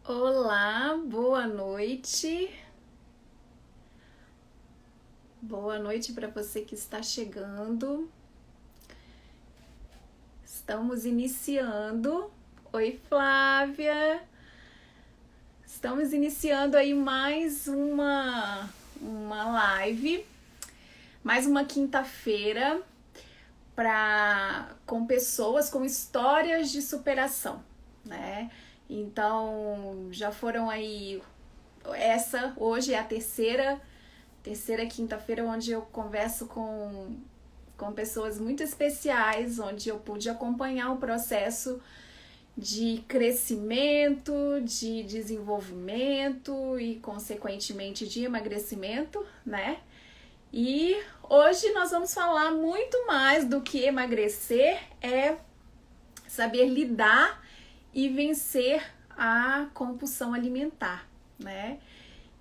Olá, boa noite. Boa noite para você que está chegando. Estamos iniciando. Oi, Flávia. Estamos iniciando aí mais uma live, mais uma quinta-feira com pessoas com histórias de superação, né? Então, já foram aí essa hoje é a terceira quinta-feira onde eu converso com pessoas muito especiais, onde eu pude acompanhar o processo de crescimento, de desenvolvimento e, consequentemente, de emagrecimento, né? E hoje nós vamos falar muito mais do que emagrecer, é saber lidar e vencer a compulsão alimentar, né?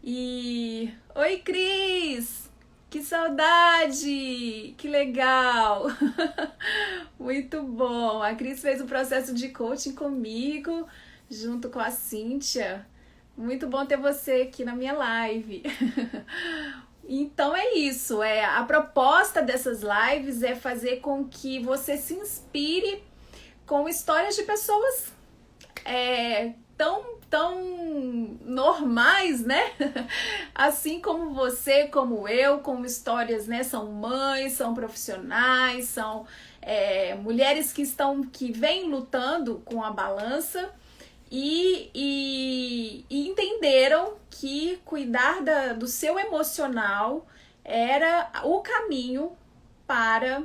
E oi, Cris! Que saudade! Que legal! Muito bom! A Cris fez o processo de coaching comigo, junto com a Cíntia. Muito bom ter você aqui na minha live. Então é isso, a proposta dessas lives é fazer com que você se inspire com histórias de pessoas tão normais, né? Assim como você, como eu, com histórias, né? São mães, são profissionais, são mulheres que vêm lutando com a balança e entenderam que cuidar do seu emocional era o caminho para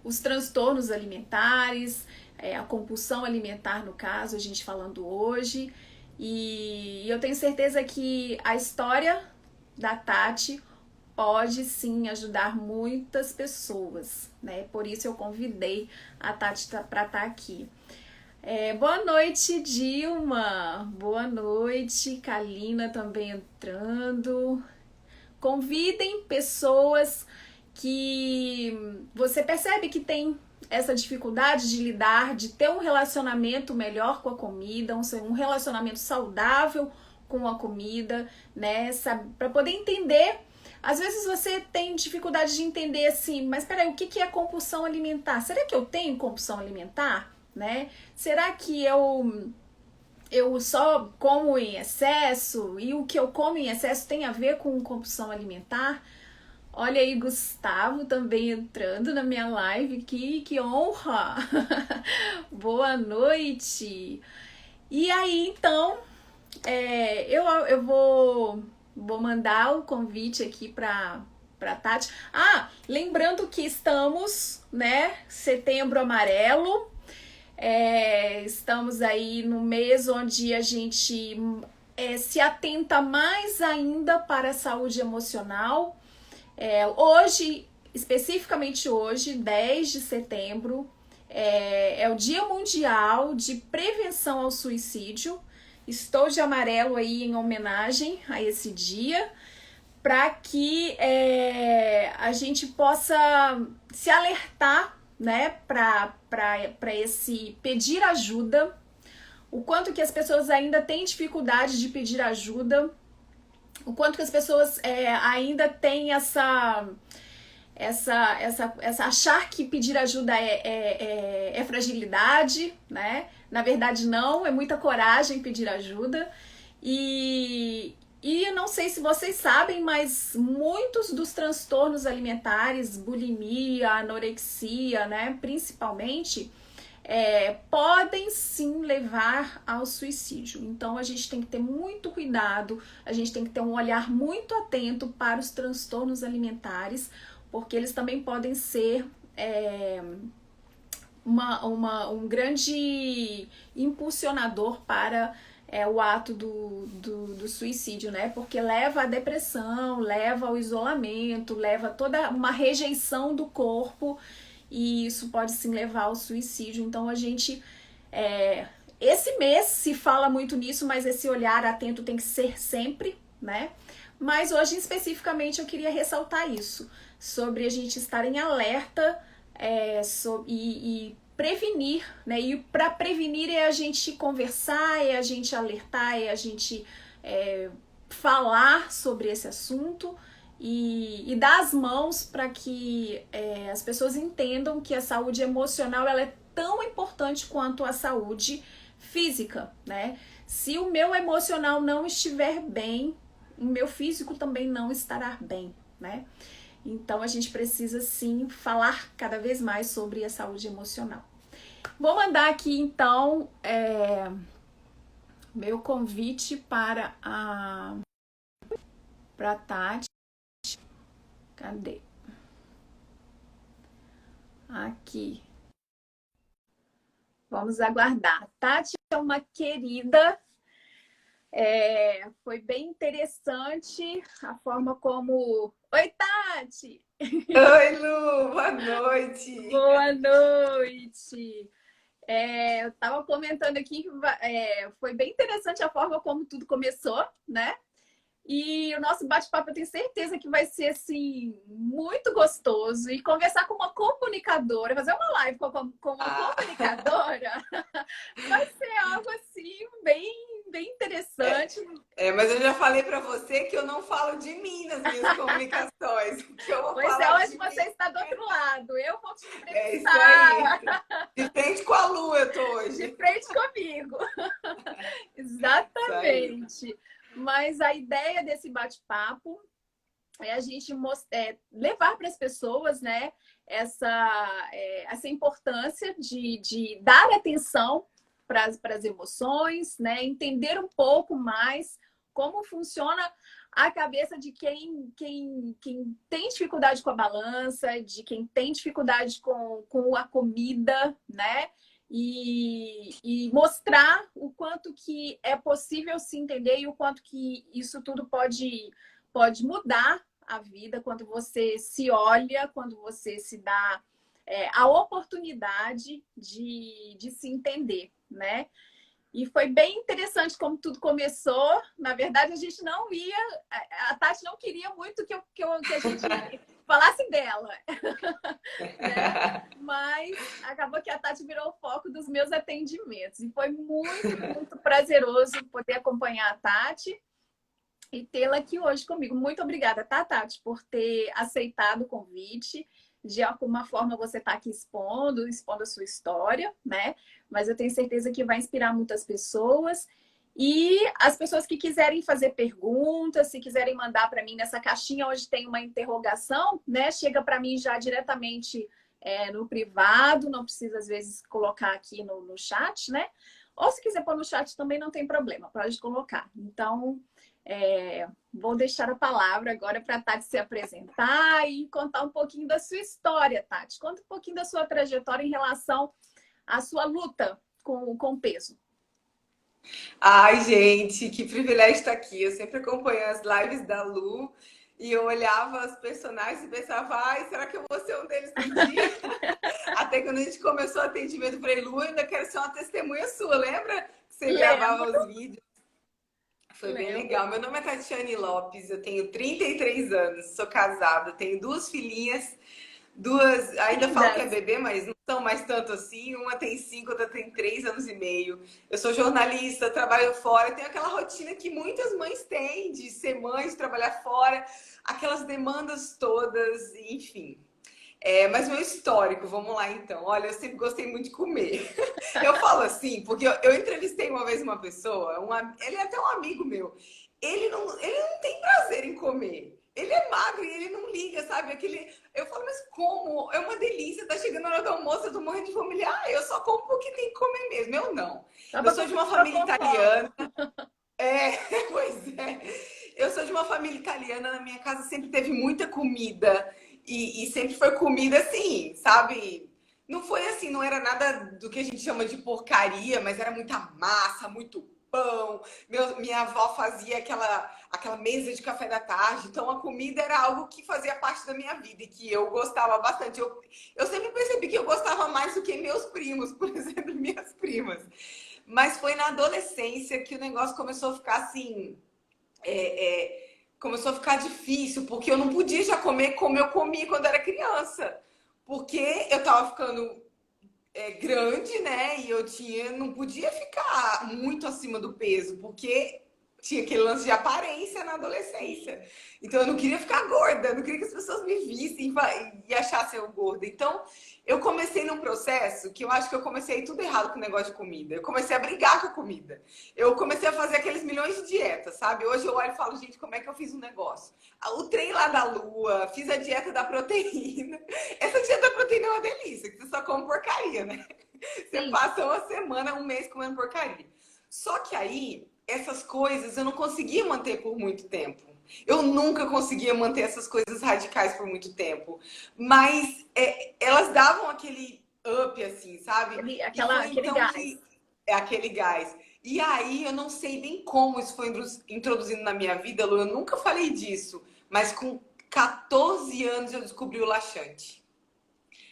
os transtornos alimentares, a compulsão alimentar, no caso, a gente falando hoje. E eu tenho certeza que a história da Tati pode sim ajudar muitas pessoas, né? Por isso eu convidei a Tati para estar aqui. Boa noite, Dilma. Boa noite, Kalina também entrando. Convidem pessoas que você percebe que tem essa dificuldade de lidar, de ter um relacionamento melhor com a comida, um relacionamento saudável com a comida, né? Para poder entender. Às vezes você tem dificuldade de entender assim, mas peraí, o que é compulsão alimentar? Será que eu tenho compulsão alimentar? Né? Será que eu só como em excesso e o que eu como em excesso tem a ver com compulsão alimentar? Olha aí, Gustavo também entrando na minha live, que honra! Boa noite! E aí, então, eu vou mandar o convite aqui para Tati. Ah, lembrando que estamos, né, Setembro Amarelo, estamos aí no mês onde a gente se atenta mais ainda para a saúde emocional. Hoje, especificamente hoje, 10 de setembro, é o Dia Mundial de Prevenção ao Suicídio. Estou de amarelo aí em homenagem a esse dia, para que a gente possa se alertar, né, para esse pedir ajuda, o quanto que as pessoas ainda têm dificuldade de pedir ajuda, o quanto que as pessoas ainda têm essa achar que pedir ajuda é fragilidade, né? Na verdade não, é muita coragem pedir ajuda. E eu não sei se vocês sabem, mas muitos dos transtornos alimentares, bulimia, anorexia, né, principalmente, podem sim levar ao suicídio. Então a gente tem que ter muito cuidado, a gente tem que ter um olhar muito atento para os transtornos alimentares, porque eles também podem ser um grande impulsionador para o ato do suicídio, né? Porque leva à depressão, leva ao isolamento, leva toda uma rejeição do corpo, e isso pode sim levar ao suicídio. Então a gente esse mês se fala muito nisso, mas esse olhar atento tem que ser sempre, né? Mas hoje especificamente eu queria ressaltar isso, sobre a gente estar em alerta e prevenir, né? E para prevenir é a gente conversar, é a gente alertar, é a gente falar sobre esse assunto e dar as mãos para que as pessoas entendam que a saúde emocional ela é tão importante quanto a saúde física, né? Se o meu emocional não estiver bem, o meu físico também não estará bem, né? Então a gente precisa sim falar cada vez mais sobre a saúde emocional. Vou mandar aqui então meu convite para a Tati. Cadê? Aqui. Vamos aguardar. Tati é uma querida. Foi bem interessante a forma como. Oi, Tati! Oi, Lu, boa noite. Boa noite! Eu estava comentando aqui que foi bem interessante a forma como tudo começou, né? E o nosso bate-papo eu tenho certeza que vai ser assim muito gostoso. E conversar com uma comunicadora, fazer uma live com uma Ah, comunicadora, vai ser algo assim bem interessante. mas eu já falei para você que eu não falo de mim nas minhas comunicações. O que eu vou Pois falar hoje de você mim está do outro lado. Eu vou te é isso aí. entrevistar De frente com a Lu eu tô de hoje. frente comigo. Isso aí. Exatamente. Mas a ideia desse bate-papo é a gente levar para as pessoas, né, essa importância de dar atenção para as emoções, né, entender um pouco mais como funciona a cabeça de quem tem dificuldade com a balança, de quem tem dificuldade com a comida, né? E mostrar o quanto que é possível se entender e o quanto que isso tudo pode mudar a vida quando você se olha, quando você se dá a oportunidade de se entender, né? E foi bem interessante como tudo começou. Na verdade, a gente não ia. A Tati não queria muito que a gente falasse dela, né? Mas acabou que a Tati virou o foco dos meus atendimentos. E foi muito prazeroso poder acompanhar a Tati e tê-la aqui hoje comigo. Muito obrigada, tá, Tati, por ter aceitado o convite. De alguma forma você está aqui expondo a sua história, né? Mas eu tenho certeza que vai inspirar muitas pessoas. E as pessoas que quiserem fazer perguntas, se quiserem mandar para mim nessa caixinha onde tem uma interrogação, né? Chega para mim já diretamente no privado, não precisa às vezes colocar aqui no chat, né? Ou se quiser pôr no chat também não tem problema, pode colocar. Então, vou deixar a palavra agora para a Tati se apresentar e contar um pouquinho da sua história, Tati. Conta um pouquinho da sua trajetória em relação à sua luta com peso. Ai, gente, que privilégio estar aqui. Eu sempre acompanho as lives da Lu e eu olhava os personagens e pensava, ai, será que eu vou ser um deles um dia? Até quando a gente começou o atendimento, eu falei, Lu, eu ainda quero ser uma testemunha sua, lembra? Que você gravava Lembro, os vídeos. Foi bem lembro. legal. Meu nome é Tatiane Lopes, eu tenho 33 anos, sou casada, tenho duas filhinhas, duas, ainda falo que é Lindas. bebê, mas não são mais tanto assim. Uma tem 5, outra tem 3 anos e meio. Eu sou jornalista, trabalho fora, tenho aquela rotina que muitas mães têm de ser mãe, de trabalhar fora, aquelas demandas todas, enfim. Mas meu histórico, vamos lá então. Olha, eu sempre gostei muito de comer. Eu falo assim, porque eu entrevistei uma vez uma pessoa, ele é até um amigo meu. Ele não tem prazer em comer. Ele é magro e ele não liga, sabe? Eu falo, mas como? É uma delícia, tá chegando a hora do almoço, eu tô morrendo de fome. Ele, eu só como porque tem que comer mesmo. Eu não. Só Eu para sou de cumprir uma o família protocolo. italiana. É, pois é. Eu sou de uma família italiana, na minha casa sempre teve muita comida e sempre foi comida assim, sabe? Não foi assim, não era nada do que a gente chama de porcaria, mas era muita massa, muito pão. Minha avó fazia aquela mesa de café da tarde, então a comida era algo que fazia parte da minha vida e que eu gostava bastante. Eu sempre percebi que eu gostava mais do que meus primos, por exemplo, minhas primas. Mas foi na adolescência que o negócio começou a ficar assim. Começou a ficar difícil, porque eu não podia já comer como eu comia quando era criança. Porque eu tava ficando grande, né? E eu não podia ficar muito acima do peso, porque tinha aquele lance de aparência na adolescência. Então eu não queria ficar gorda, eu não queria que as pessoas me vissem e achassem eu gorda. Então eu comecei num processo que eu acho que eu comecei tudo errado com o negócio de comida. Eu comecei a brigar com a comida. Eu comecei a fazer aqueles milhões de dietas, sabe? Hoje eu olho e falo, gente, como é que eu fiz um negócio? O trem lá da lua, fiz a dieta da proteína. Essa dieta da proteína é uma delícia, que você só come porcaria, né? Você Sim. passa uma semana, um mês comendo porcaria. Só que aí, essas coisas eu não conseguia manter por muito tempo. Eu nunca conseguia manter essas coisas radicais por muito tempo. Mas elas davam aquele up, assim, sabe? E foi Aquele então gás. que é aquele gás. E aí eu não sei bem como isso foi introduzido na minha vida, Lu. Eu nunca falei disso, mas com 14 anos eu descobri o laxante.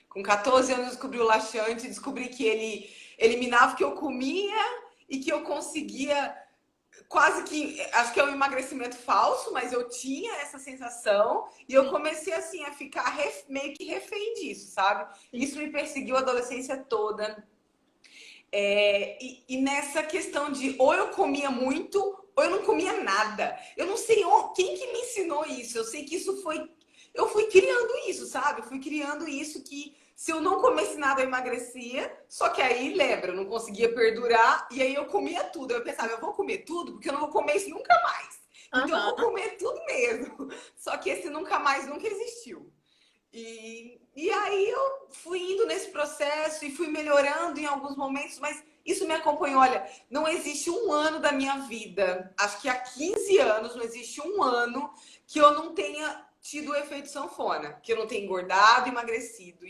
Com 14 anos eu descobri o laxante, descobri que ele eliminava o que eu comia e que eu conseguia quase que, acho que é um emagrecimento falso, mas eu tinha essa sensação e eu Sim, comecei assim a ficar meio que refém disso, sabe? sim. Isso me perseguiu a adolescência toda. E nessa questão de ou eu comia muito ou eu não comia nada. Eu não sei quem que me ensinou isso. Eu sei que isso foi. Eu fui criando isso, sabe? Eu fui criando isso que se eu não comesse nada eu emagrecia. Só que aí, lembra, eu não conseguia perdurar. E aí eu comia tudo. Eu pensava, eu vou comer tudo porque eu não vou comer isso nunca mais. Então eu vou Aham. comer tudo mesmo. Só que esse nunca mais nunca existiu. E aí eu fui indo nesse processo e fui melhorando em alguns momentos, mas isso me acompanhou. Olha, não existe um ano da minha vida, acho que há 15 anos, não existe um ano que eu não tenha tido o efeito sanfona, que eu não tenha engordado, emagrecido,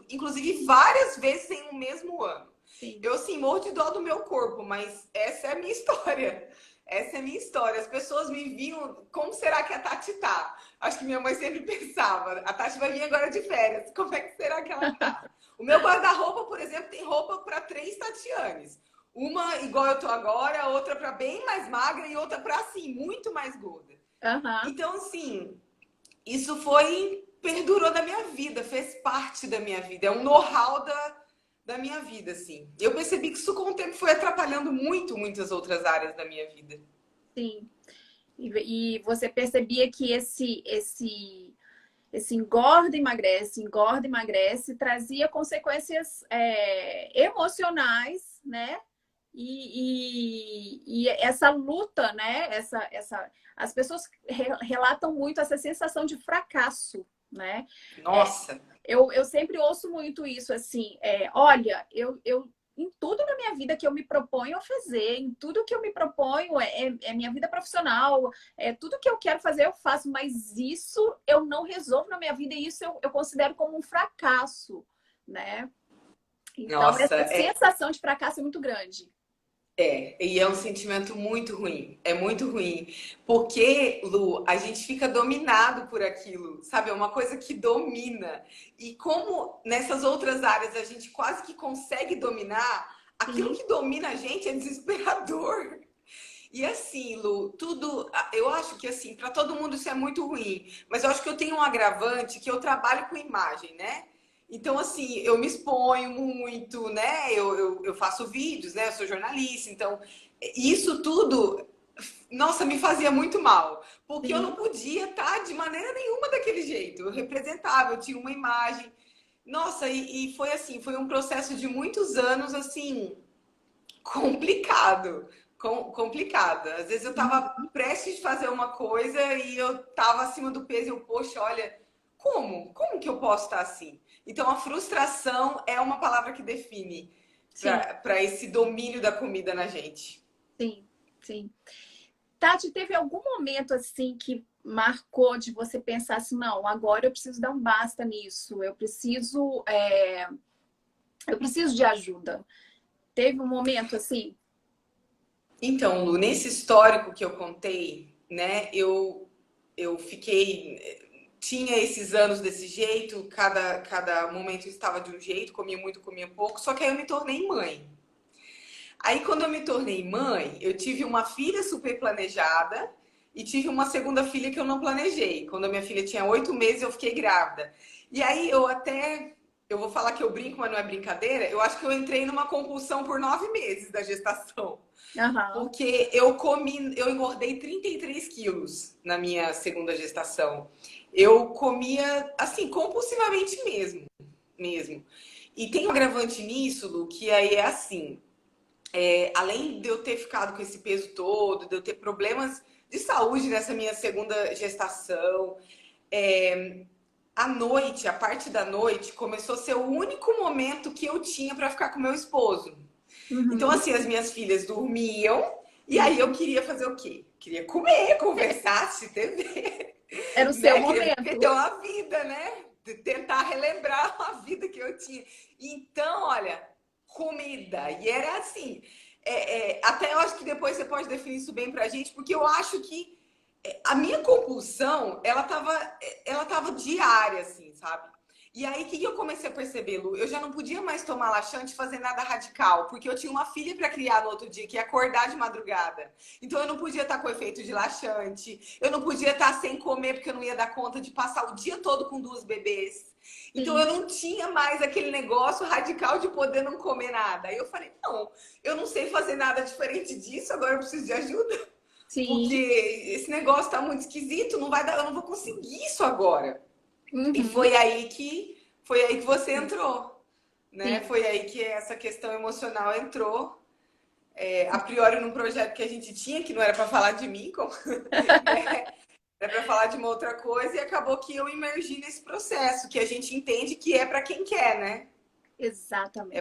inclusive várias vezes em um mesmo ano. Sim. Eu, assim, morro de dó do meu corpo, mas essa é a minha história. Essa é a minha história. As pessoas me viam, como será que a Tati tá? Acho que minha mãe sempre pensava, a Tati vai vir agora de férias, como é que será que ela tá? O meu guarda-roupa, por exemplo, tem roupa para 3 Tatianes. Uma igual eu tô agora, outra para bem mais magra e outra para assim, muito mais gorda. Aham. Então, assim, isso perdurou da minha vida, fez parte da minha vida, é um know-how da minha vida, assim. Eu percebi que isso com o tempo foi atrapalhando muitas outras áreas da minha vida. Sim. E você percebia que esse engorda, emagrece, trazia consequências emocionais, né? E essa luta, né? As pessoas relatam muito essa sensação de fracasso, né? É, Nossa, eu sempre ouço muito isso, assim, olha, eu em tudo na minha vida que eu me proponho a fazer, em tudo que eu me proponho, é minha vida profissional, tudo que eu quero fazer eu faço, mas isso eu não resolvo na minha vida e isso eu considero como um fracasso, né? Então, nossa, essa sensação de fracasso é muito grande. e é um sentimento muito ruim, é muito ruim, porque, Lu, a gente fica dominado por aquilo, sabe? É uma coisa que domina. E como nessas outras áreas a gente quase que consegue dominar, aquilo Sim, que domina a gente é desesperador. E assim, Lu, tudo, eu acho que assim, para todo mundo isso é muito ruim, mas eu acho que eu tenho um agravante que eu trabalho com imagem, né? Então, assim, eu me exponho muito, né? Eu faço vídeos, né? Eu sou jornalista, então isso tudo, nossa, me fazia muito mal, porque eu sim, não podia estar de maneira nenhuma daquele jeito. Eu representava, eu tinha uma imagem. Nossa, e foi assim, foi um processo de muitos anos, assim, complicado, complicado. Às vezes eu tava prestes a fazer uma coisa e eu tava acima do peso e eu, poxa, olha, como? Como que eu posso estar assim? Então a frustração é uma palavra que define sim, para esse domínio da comida na gente. sim, sim. Tati, teve algum momento assim que marcou de você pensar assim, não, agora eu preciso dar um basta nisso, eu preciso de ajuda. Teve um momento assim? Então, Lu, nesse histórico que eu contei, né, eu fiquei. Tinha esses anos desse jeito, cada momento eu estava de um jeito, comia muito, comia pouco, só que aí eu me tornei mãe. Aí, quando eu me tornei mãe, eu tive uma filha super planejada e tive uma segunda filha que eu não planejei. Quando a minha filha tinha 8 meses, eu fiquei grávida. E aí eu até eu vou falar que eu brinco, mas não é brincadeira. Eu acho que eu entrei numa compulsão por 9 meses da gestação. Aham. Porque eu engordei 33 quilos na minha segunda gestação. Eu comia, assim, compulsivamente mesmo. E tem um agravante nisso, Lu, que aí é assim, além de eu ter ficado com esse peso todo, de eu ter problemas de saúde nessa minha segunda gestação, a noite, a parte da noite, começou a ser o único momento que eu tinha para ficar com meu esposo. Então, Uhum. assim, as minhas filhas dormiam e aí eu Sim. queria fazer o quê? Queria comer, conversar, assistir TV, Era o seu né? Queria momento. ter uma vida, né? Tentar relembrar a vida que eu tinha. Então, olha, comida. E era assim. Até eu acho que depois você pode definir isso bem pra gente, porque eu acho que a minha compulsão, ela tava diária, assim, sabe? E aí, o que eu comecei a perceber, Lu? Eu já não podia mais tomar laxante e fazer nada radical, porque eu tinha uma filha para criar no outro dia, que ia acordar de madrugada. Então, eu não podia estar com efeito de laxante, eu não podia estar sem comer, porque eu não ia dar conta de passar o dia todo com 2 bebês. Então, eu Sim, não tinha mais aquele negócio radical de poder não comer nada. Aí eu falei, não, eu não sei fazer nada diferente disso, agora eu preciso de ajuda. Porque sim. esse negócio tá muito esquisito, não vai dar, eu não vou conseguir isso agora. E Uhum. foi aí que você entrou, né? Sim. Foi aí que essa questão emocional entrou. A priori num projeto que a gente tinha, que não era para falar de mim, né? Era para falar de uma outra coisa e acabou que eu imergi nesse processo, que a gente entende que é para quem quer, né? É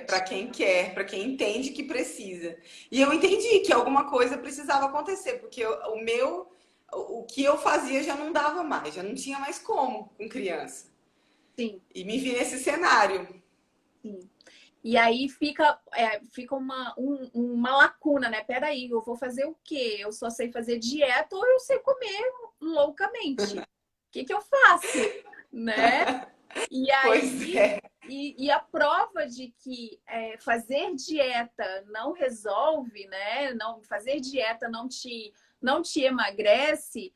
para Exatamente. quem quer, para quem entende que precisa. E eu entendi que alguma coisa precisava acontecer, porque o que eu fazia já não dava mais, já não tinha mais como com criança. Sim, E me vi nesse cenário. sim. E aí fica uma lacuna, né? Peraí, eu vou fazer o quê? Eu só sei fazer dieta ou eu sei comer loucamente? O que que eu faço? Né? E Pois aí, é. e a prova de que fazer dieta não resolve, né? Não, fazer dieta não te emagrece,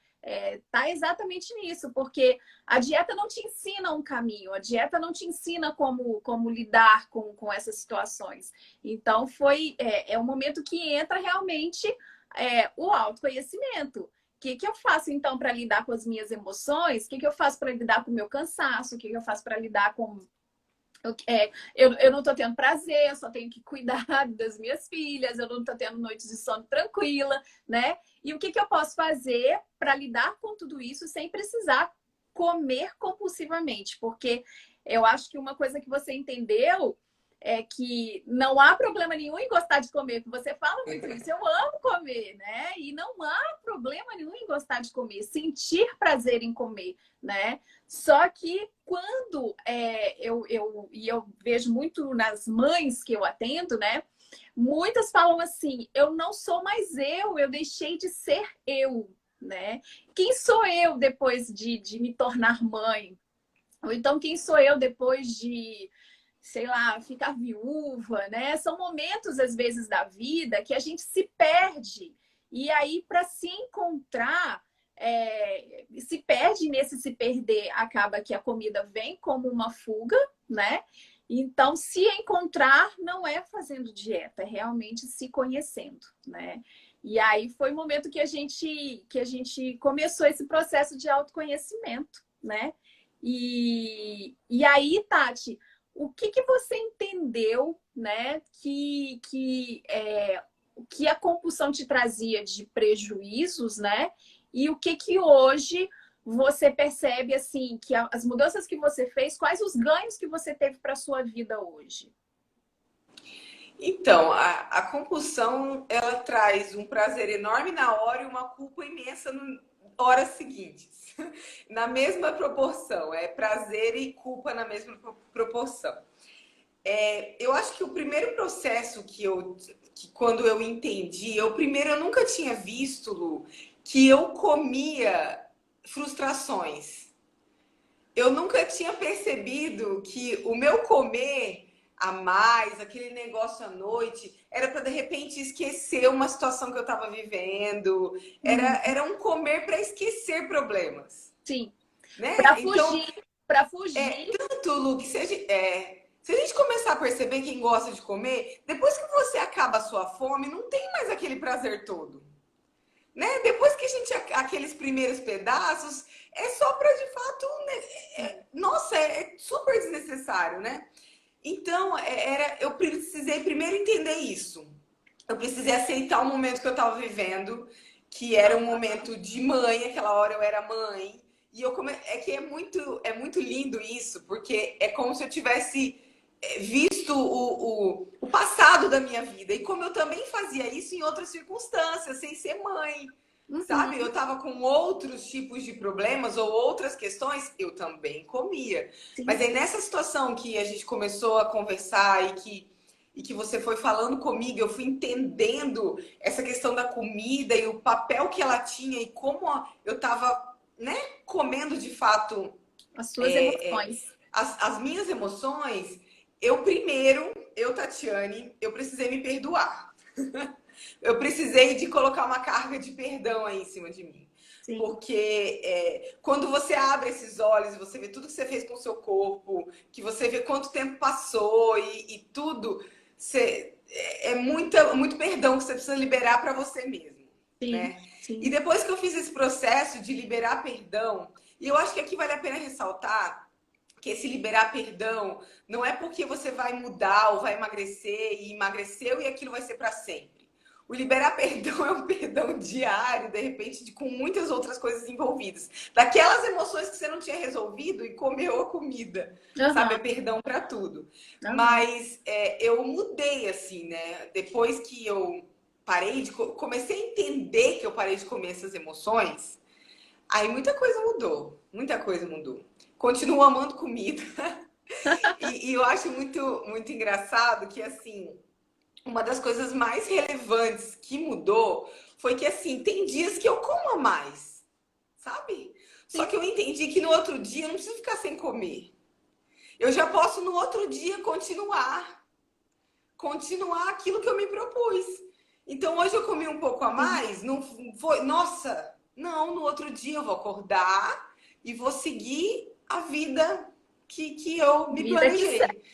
tá exatamente nisso, porque a dieta não te ensina um caminho, a dieta não te ensina como lidar com essas situações. Então, é um momento que entra realmente o autoconhecimento. O que eu faço então para lidar com as minhas emoções? O que eu faço para lidar com o meu cansaço? O que eu faço para lidar com. Eu não estou tendo prazer, eu só tenho que cuidar das minhas filhas, eu não estou tendo noites de sono tranquila, né? E o que eu posso fazer para lidar com tudo isso sem precisar comer compulsivamente? Porque eu acho que uma coisa que você entendeu é que não há problema nenhum em gostar de comer, porque você fala muito isso, eu amo comer, né? E não há problema nenhum em gostar de comer, sentir prazer em comer, né? Só que quando eu vejo muito nas mães que eu atendo, né? Muitas falam assim: eu não sou mais eu deixei de ser eu, né? Quem sou eu depois de me tornar mãe? Ou então, quem sou eu depois de, sei lá, ficar viúva, né? São momentos, às vezes, da vida que a gente se perde. E aí, para se encontrar, se perde nesse se perder, acaba que a comida vem como uma fuga, né? Então, se encontrar não é fazendo dieta, é realmente se conhecendo, né? E aí foi o momento que a gente começou esse processo de autoconhecimento, né? E aí, Tati, o que você entendeu, né, que a compulsão te trazia de prejuízos, né? E o que hoje você percebe, assim, que as mudanças que você fez, quais os ganhos que você teve para a sua vida hoje? Então, a compulsão, ela traz um prazer enorme na hora e uma culpa imensa nas horas seguintes. Na mesma proporção, é prazer e culpa na mesma proporção. Eu acho que o primeiro processo que quando eu entendi, eu nunca tinha visto, Lu, que eu comia frustrações. Eu nunca tinha percebido que o meu comer a mais, aquele negócio à noite, era para de repente esquecer uma situação que eu estava vivendo. Era, Uhum. era um comer para esquecer problemas, Sim, né? para Então, fugir, para fugir. tanto, Lu, que seja. Se a gente começar a perceber quem gosta de comer, depois que você acaba a sua fome, não tem mais aquele prazer todo, né? Depois que a gente aqueles primeiros pedaços, é só para de fato, né? Nossa, é super desnecessário, né? Então, eu precisei primeiro entender isso. Eu precisei aceitar o momento que eu estava vivendo, que era um momento de mãe, aquela hora eu era mãe. E é que é muito lindo isso, porque é como se eu tivesse visto o passado da minha vida. E como eu também fazia isso em outras circunstâncias, sem ser mãe. Sabe? Eu Uhum, estava com outros tipos de problemas ou outras questões, eu também comia. Mas sim. aí nessa situação que a gente começou a conversar e que você foi falando comigo, eu fui entendendo essa questão da comida e o papel que ela tinha e como eu estava, né, comendo de fato As suas emoções. as minhas emoções. Eu primeiro, Tatiane, eu precisei me perdoar. Eu precisei de colocar uma carga de perdão aí em cima de mim. Sim. Porque quando você abre esses olhos, você vê tudo que você fez com o seu corpo, que você vê quanto tempo passou e tudo, muito perdão que você precisa liberar para você mesmo, Sim, né? E sim. depois que eu fiz esse processo de liberar perdão, e eu acho que aqui vale a pena ressaltar que esse liberar perdão não é porque você vai mudar ou vai emagrecer e emagreceu e aquilo vai ser para sempre. O liberar perdão é um perdão diário, de repente, com muitas outras coisas envolvidas. Daquelas emoções que você não tinha resolvido e comeu a comida, sabe? É Aham, perdão para tudo. aham. Mas eu mudei, assim, né? Depois que eu comecei a entender que eu parei de comer essas emoções, aí muita coisa mudou. Muita coisa mudou. Continuo amando comida. E eu acho muito engraçado que, assim, uma das coisas mais relevantes que mudou foi que, assim, tem dias que eu como a mais, sabe? Só Sim. que eu entendi que no outro dia eu não preciso ficar sem comer. Eu já posso no outro dia continuar aquilo que eu me propus. Então hoje eu comi um pouco a Sim. mais, não foi, nossa, não, no outro dia eu vou acordar e vou seguir a vida que eu me Vida que segue. planejei.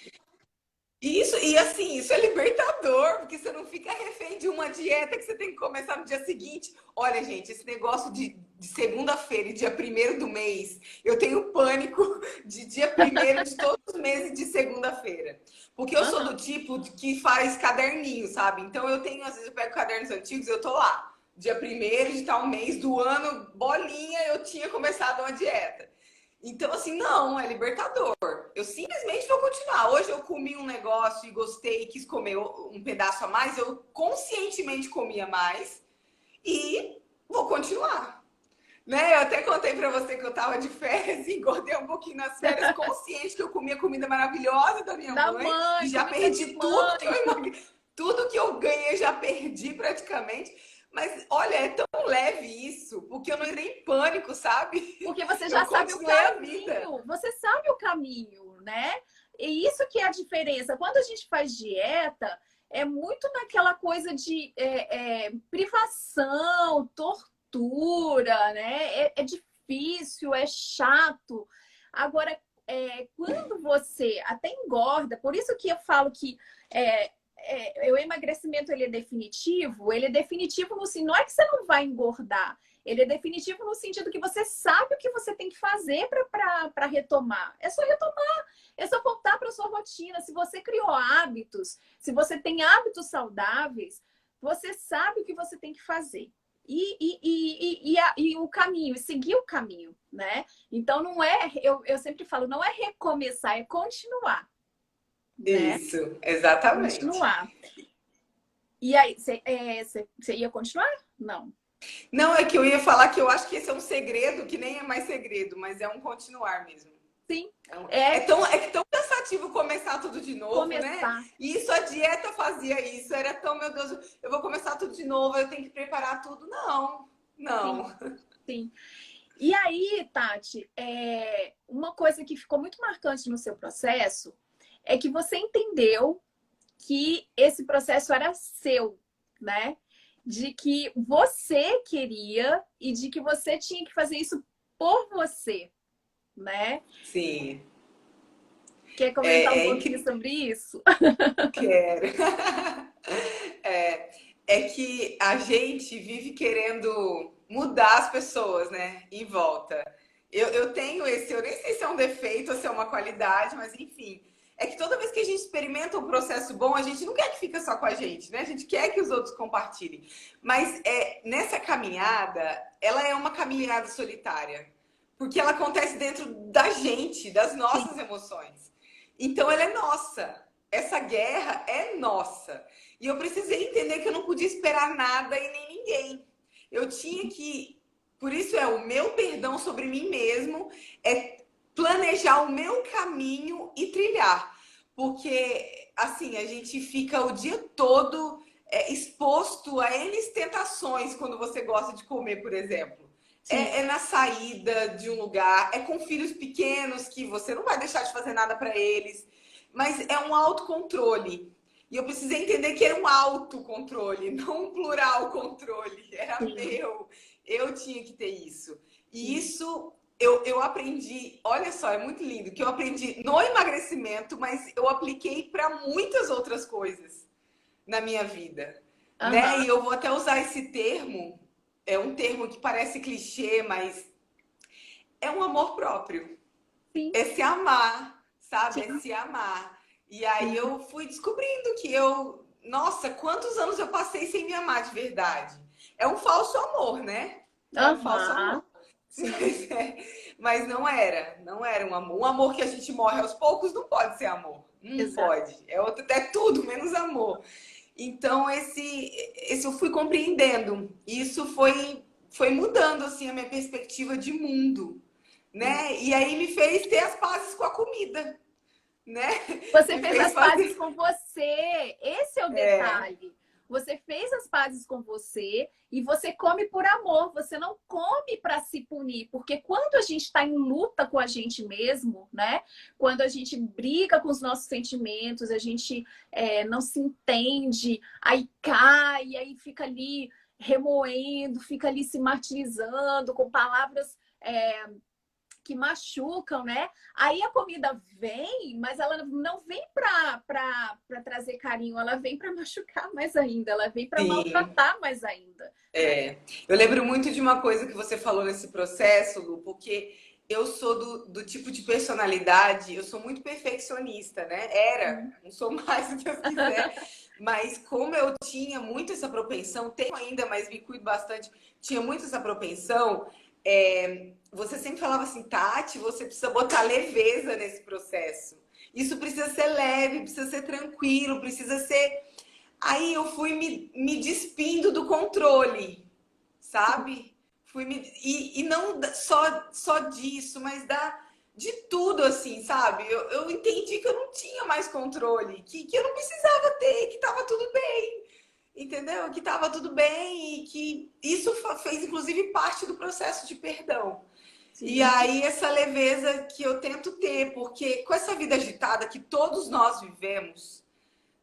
Isso, e assim, isso é libertador, porque você não fica refém de uma dieta que você tem que começar no dia seguinte. Olha, gente, esse negócio de segunda-feira e dia primeiro do mês, eu tenho pânico de dia primeiro de todos os meses de segunda-feira. Porque eu sou do Aham. tipo que faz caderninho, sabe? Então eu tenho, às vezes eu pego cadernos antigos e eu tô lá. Dia primeiro de tal mês do ano, bolinha, eu tinha começado uma dieta. Então, assim, não, é libertador. Eu simplesmente vou continuar. Hoje eu comi um negócio e gostei e quis comer um pedaço a mais, eu conscientemente comia mais e vou continuar. Né? Eu até contei para você que eu tava de férias e engordei um pouquinho nas férias, consciente que eu comia comida maravilhosa da minha Da mãe e mãe, já comida de perdi mãe. tudo que eu ganhei, já perdi praticamente. Mas olha, é tão leve isso, porque eu não entrei em pânico, sabe? Porque você Eu já sabe o continuei a vida. caminho. Você sabe o caminho, né? E isso que é a diferença. Quando a gente faz dieta, é muito naquela coisa de privação, tortura, né? É difícil, é chato. Agora, quando você até engorda, por isso que eu falo que o emagrecimento ele é definitivo no não é que você não vai engordar, ele é definitivo no sentido que você sabe o que você tem que fazer para retomar. É só retomar, é só voltar para sua rotina. Se você criou hábitos, se você tem hábitos saudáveis, você sabe o que você tem que fazer. E o caminho, e seguir o caminho, né? Então não é, eu sempre falo, não é recomeçar, é continuar, né? Isso, exatamente. Continuar. E aí, você ia continuar? Não. Não, é que eu ia falar que eu acho que esse é um segredo que nem é mais segredo, mas é um continuar mesmo. Sim. É É tão cansativo começar tudo de novo, né? começar. E isso a dieta fazia isso. Era tão, meu Deus, eu vou começar tudo de novo, eu tenho que preparar tudo. Não, Sim, não. sim. E aí, Tati, uma coisa que ficou muito marcante no seu processo é que você entendeu que esse processo era seu, né? De que você queria e de que você tinha que fazer isso por você, né? Sim. Quer comentar um pouquinho sobre isso? Quero. É, é que a gente vive querendo mudar as pessoas, né? Em volta. Eu tenho esse, eu nem sei se é um defeito ou se é uma qualidade, mas enfim. É que toda vez que a gente experimenta um processo bom, a gente não quer que fique só com a gente, né? A gente quer que os outros compartilhem. Mas nessa caminhada, ela é uma caminhada solitária. Porque ela acontece dentro da gente, das Sim. nossas emoções. Então ela é nossa. Essa guerra é nossa. E eu precisei entender que eu não podia esperar nada e nem ninguém. Eu tinha que. Por isso o meu perdão sobre mim mesmo, é planejar o meu caminho e trilhar. Porque, assim, a gente fica o dia todo exposto a N tentações quando você gosta de comer, por exemplo. Sim. É na saída de um lugar, é com filhos pequenos que você não vai deixar de fazer nada para eles, mas é um autocontrole. E eu precisei entender que era um autocontrole, não um plural controle. Era Sim. meu. Eu tinha que ter isso. E Sim. isso eu aprendi, olha só, é muito lindo, que eu aprendi no emagrecimento, mas eu apliquei para muitas outras coisas na minha vida, né? Aham. E eu vou até usar esse termo, é um termo que parece clichê, mas é um amor próprio. Sim. É se amar, sabe? É Sim. se amar. E aí Sim. eu fui descobrindo que nossa, quantos anos eu passei sem me amar de verdade. É um falso amor, né? É um falso Aham. amor. Sim. Mas não era um amor. Um amor que a gente morre aos poucos não pode ser amor. Não Exato. pode. É tudo menos amor. Então, esse eu fui compreendendo. Isso foi mudando assim a minha perspectiva de mundo, Sim. né? E aí me fez ter as pazes com a comida, né? Você Me fez fez as pazes fazer. com você. Esse é o detalhe. Você fez as pazes com você e você come por amor. Você não come para se punir, porque quando a gente está em luta com a gente mesmo, né? Quando a gente briga com os nossos sentimentos, a gente não se entende, aí cai, aí fica ali remoendo, fica ali se martirizando com palavras que machucam, né? Aí a comida vem, mas ela não vem para trazer carinho, ela vem para machucar mais ainda, ela vem para Sim, maltratar mais ainda, né? eu lembro muito de uma coisa que você falou nesse processo, Lu, porque eu sou do tipo de personalidade, eu sou muito perfeccionista, né? Era, não sou mais, se Deus quiser, mas como eu tinha muito essa propensão, tenho ainda, mas me cuido bastante, tinha muito essa propensão, você sempre falava assim, Tati, você precisa botar leveza nesse processo. Isso precisa ser leve, precisa ser tranquilo, precisa ser. Aí eu fui me despindo do controle, Sim, sabe? E não só disso, mas de tudo, assim, sabe? Eu entendi que eu não tinha mais controle, que eu não precisava ter, que estava tudo bem, entendeu? Que estava tudo bem e que isso fez, inclusive, parte do processo de perdão. E sim, aí, essa leveza que eu tento ter, porque com essa vida agitada que todos nós vivemos,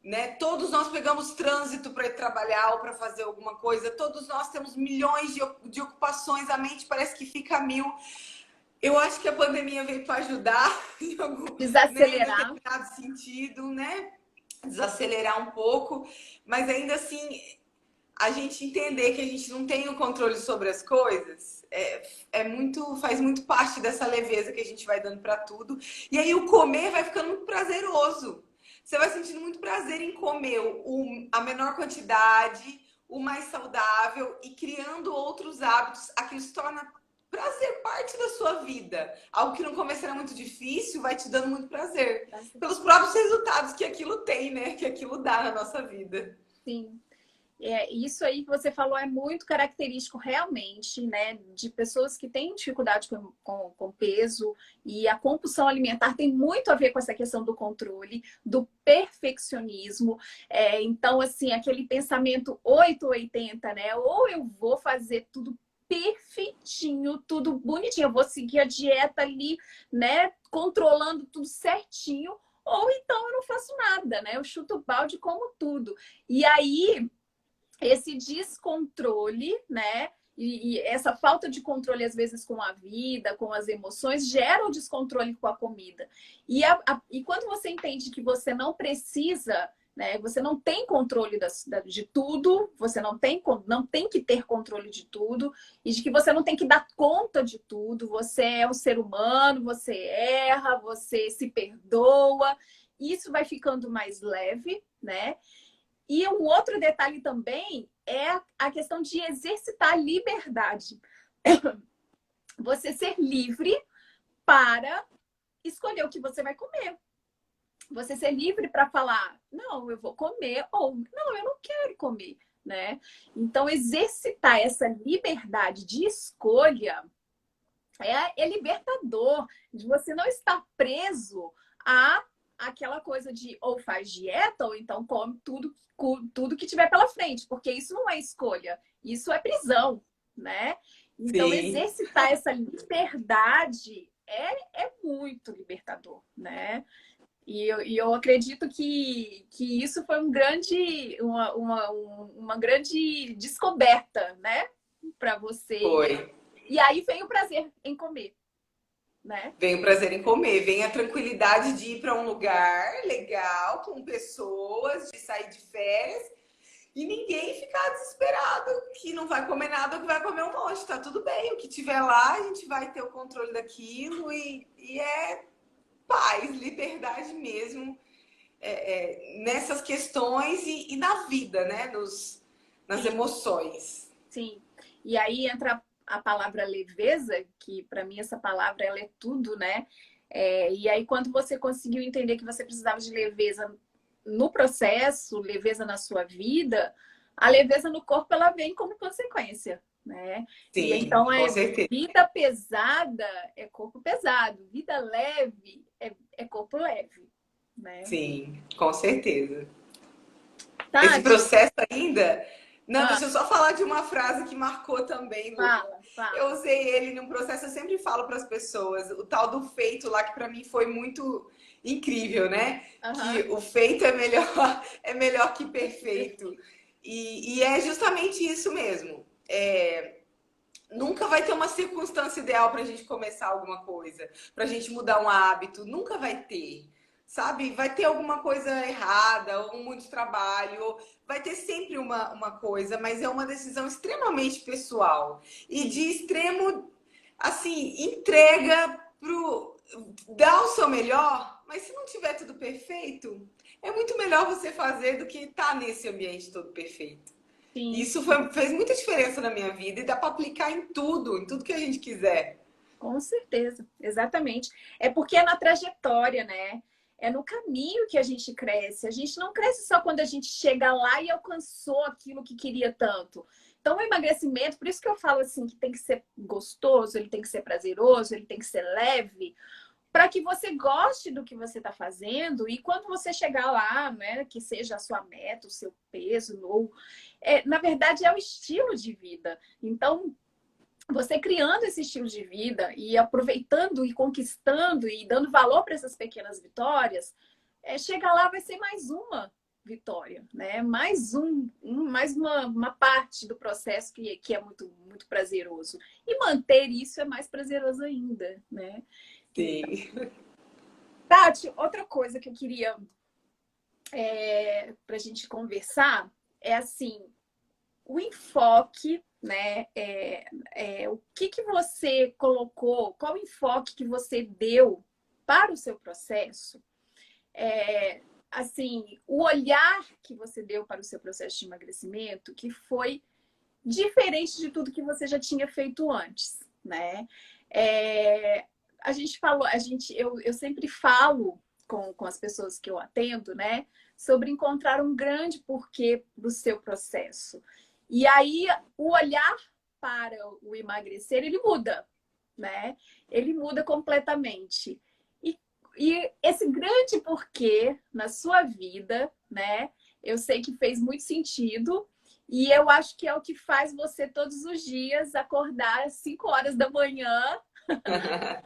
né? Todos nós pegamos trânsito para ir trabalhar ou para fazer alguma coisa. Todos nós temos milhões de ocupações. A mente parece que fica a mil. Eu acho que a pandemia veio para ajudar em algum, né, em desacelerar. determinado sentido, né? Desacelerar um pouco, mas ainda assim a gente entender que a gente não tem o controle sobre as coisas faz muito parte dessa leveza que a gente vai dando para tudo. E aí o comer vai ficando muito prazeroso. Você vai sentindo muito prazer em comer a menor quantidade, o mais saudável e criando outros hábitos. Aquilo se torna prazer, parte da sua vida. Algo que no começo era muito difícil, vai te dando muito prazer. Pelos próprios resultados que aquilo tem, né? Que aquilo dá na nossa vida. Sim. Isso aí que você falou é muito característico realmente, né, de pessoas que têm dificuldade com peso, e a compulsão alimentar tem muito a ver com essa questão do controle, do perfeccionismo. Então, assim, aquele pensamento 880, né? Ou eu vou fazer tudo perfeitinho, tudo bonitinho, eu vou seguir a dieta ali, né, controlando tudo certinho, ou então eu não faço nada, né? Eu chuto o balde como tudo. E aí esse descontrole, né? E essa falta de controle, às vezes, com a vida, com as emoções, gera o descontrole com a comida. E quando você entende que você não precisa, né, você não tem controle de tudo, você não tem que ter controle de tudo, e de que você não tem que dar conta de tudo, você é um ser humano, você erra, você se perdoa, isso vai ficando mais leve, né? E um outro detalhe também é a questão de exercitar a liberdade. Você ser livre para escolher o que você vai comer. Você ser livre para falar, não, eu vou comer, ou não, eu não quero comer, né? Então, exercitar essa liberdade de escolha é libertador, de você não estar preso a aquela coisa de ou faz dieta ou então come tudo que tiver pela frente, porque isso não é escolha, isso é prisão, né? Então, Sim. exercitar essa liberdade é muito libertador, né? E eu acredito que isso foi uma grande descoberta, né? Para você. Foi. E aí vem o prazer em comer, né? Vem o prazer em comer, vem a tranquilidade de ir para um lugar legal, com pessoas, de sair de férias e ninguém ficar desesperado que não vai comer nada ou que vai comer um monte. Tá tudo bem, o que tiver lá, a gente vai ter o controle daquilo e é paz, liberdade mesmo nessas questões e na vida, né? Nas Sim, emoções. sim. E aí entra a palavra leveza, que para mim essa palavra ela é tudo, né? E aí quando você conseguiu entender que você precisava de leveza no processo, leveza na sua vida, a leveza no corpo ela vem como consequência, né? E Sim, então com é certeza. vida pesada é corpo pesado, vida leve é corpo leve, né? Sim, com certeza. Esse Tati, processo ainda. Não, ah, deixa eu só falar de uma frase que marcou também, Lu. Eu fala. usei ele num processo, eu sempre falo para as pessoas, o tal do feito lá, que para mim foi muito incrível, né? Que Aham. o feito é melhor, é melhor que perfeito. E é justamente isso mesmo. Nunca vai ter uma circunstância ideal para a gente começar alguma coisa, para a gente mudar um hábito, nunca vai ter. Sabe? Vai ter alguma coisa errada, ou muito trabalho, ou vai ter sempre uma coisa, mas é uma decisão extremamente pessoal e de Sim, extremo, assim, entrega pro dar o seu melhor, mas se não tiver tudo perfeito, é muito melhor você fazer do que estar nesse ambiente todo perfeito. sim, Isso fez muita diferença na minha vida e dá para aplicar em tudo que a gente quiser. com certeza, exatamente. É porque é na trajetória, né? É no caminho que a gente cresce. A gente não cresce só quando a gente chega lá e alcançou aquilo que queria tanto. Então, o emagrecimento, por isso que eu falo assim, que tem que ser gostoso, ele tem que ser prazeroso, ele tem que ser leve, para que você goste do que você está fazendo e quando você chegar lá, né, que seja a sua meta, o seu peso, ou na verdade é o estilo de vida. Então, você criando esse estilo de vida e aproveitando e conquistando e dando valor para essas pequenas vitórias, chegar lá vai ser mais uma vitória, né? Mais uma parte do processo que é muito prazeroso. E manter isso é mais prazeroso ainda, né? Sim. Tati, outra coisa que eu queria para a gente conversar é assim, o enfoque, né? O que você colocou, qual o enfoque que você deu para o seu processo? Assim, o olhar que você deu para o seu processo de emagrecimento, que foi diferente de tudo que você já tinha feito antes, né? A gente falou, eu sempre falo com as pessoas que eu atendo, né? Sobre encontrar um grande porquê do seu processo. E aí, o olhar para o emagrecer, ele muda, né? Ele muda completamente. E esse grande porquê na sua vida, né? Eu sei que fez muito sentido e eu acho que é o que faz você todos os dias acordar às 5 horas da manhã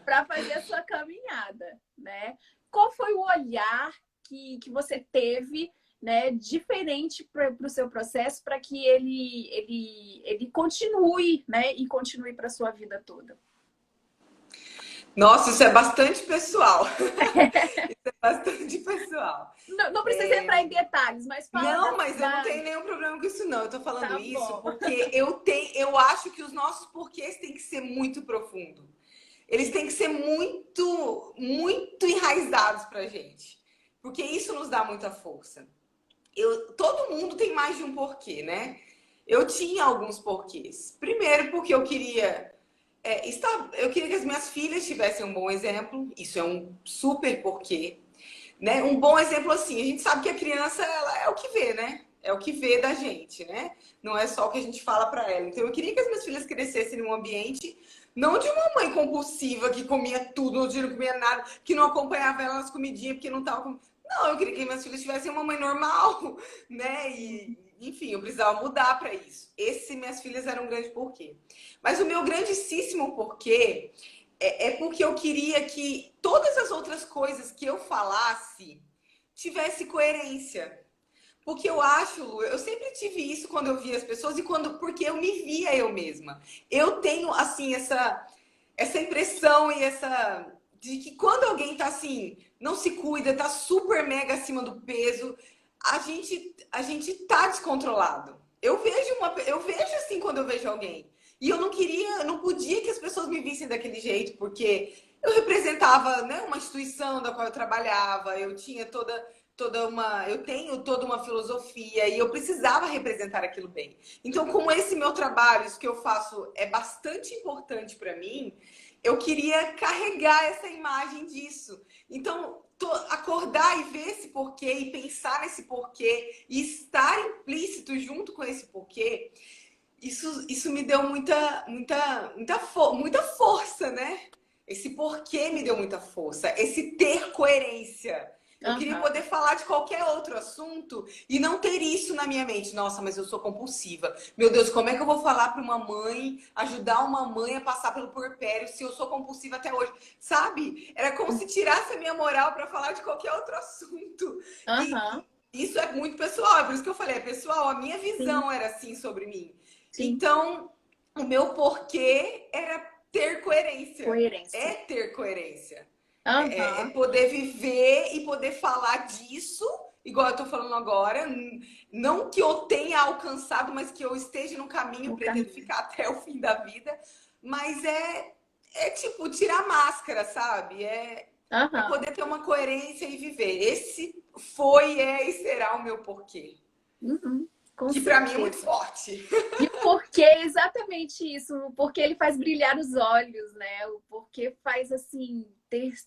para fazer a sua caminhada, né? Qual foi o olhar que você teve né, diferente para o seu processo, para que ele continue, né, e continue para a sua vida toda. Nossa, isso é bastante pessoal. Isso é bastante pessoal. Não, não precisa entrar em detalhes, mas fala Não, mas eu não da... tenho nenhum problema com isso, não. Eu tô falando Tá isso bom. porque eu acho que os nossos porquês têm que ser muito profundo. Eles têm que ser muito, muito enraizados pra gente. Porque isso nos dá muita força. Todo mundo tem mais de um porquê, né? Eu tinha alguns porquês. Primeiro, porque eu queria que as minhas filhas tivessem um bom exemplo. Isso é um super porquê. Né? Um bom exemplo assim, a gente sabe que a criança ela é o que vê, né? É o que vê da gente, né? Não é só o que a gente fala para ela. Então eu queria que as minhas filhas crescessem num ambiente não de uma mãe compulsiva que comia tudo, outro dia não comia nada, que não acompanhava ela nas comidinhas porque não tava com... Não, eu queria que minhas filhas tivessem uma mãe normal, né? E enfim, eu precisava mudar para isso. Esse minhas filhas eram um grande porquê. Mas o meu grandíssimo porquê é porque eu queria que todas as outras coisas que eu falasse tivesse coerência. Porque eu acho, Lu, eu sempre tive isso quando eu via as pessoas e porque eu me via eu mesma. Eu tenho assim essa impressão e essa de que quando alguém tá assim, não se cuida, tá super mega acima do peso, a gente tá descontrolado. Eu vejo assim quando eu vejo alguém. E eu não podia que as pessoas me vissem daquele jeito, porque eu representava, né, uma instituição da qual eu trabalhava, eu tenho toda uma filosofia e eu precisava representar aquilo bem. Então, como esse meu trabalho, isso que eu faço é bastante importante para mim, eu queria carregar essa imagem disso. Então, acordar e ver esse porquê e pensar nesse porquê e estar implícito junto com esse porquê, isso me deu muita força, né? Esse porquê me deu muita força, esse ter coerência. Eu queria Uhum. poder falar de qualquer outro assunto e não ter isso na minha mente. Nossa, mas eu sou compulsiva. Meu Deus, como é que eu vou falar para uma mãe, ajudar uma mãe a passar pelo puerpério se eu sou compulsiva até hoje? Sabe? Era como se tirasse a minha moral para falar de qualquer outro assunto. Uhum. E isso é muito pessoal, é por isso que eu falei, é pessoal, a minha Sim, visão era assim sobre mim. sim. Então, o meu porquê era ter coerência. É Coerência. ter coerência. É Uhum. poder viver e poder falar disso, igual eu tô falando agora. Não que eu tenha alcançado, mas que eu esteja no caminho, No pretendo caminho. ficar até o fim da vida. Mas é tipo tirar a máscara, sabe? É Uhum. poder ter uma coerência e viver. Esse foi, é e será o meu porquê. Uhum. Com Que para mim é muito certeza. forte. E o porquê é exatamente isso, o porquê ele faz brilhar os olhos, né? O porquê faz assim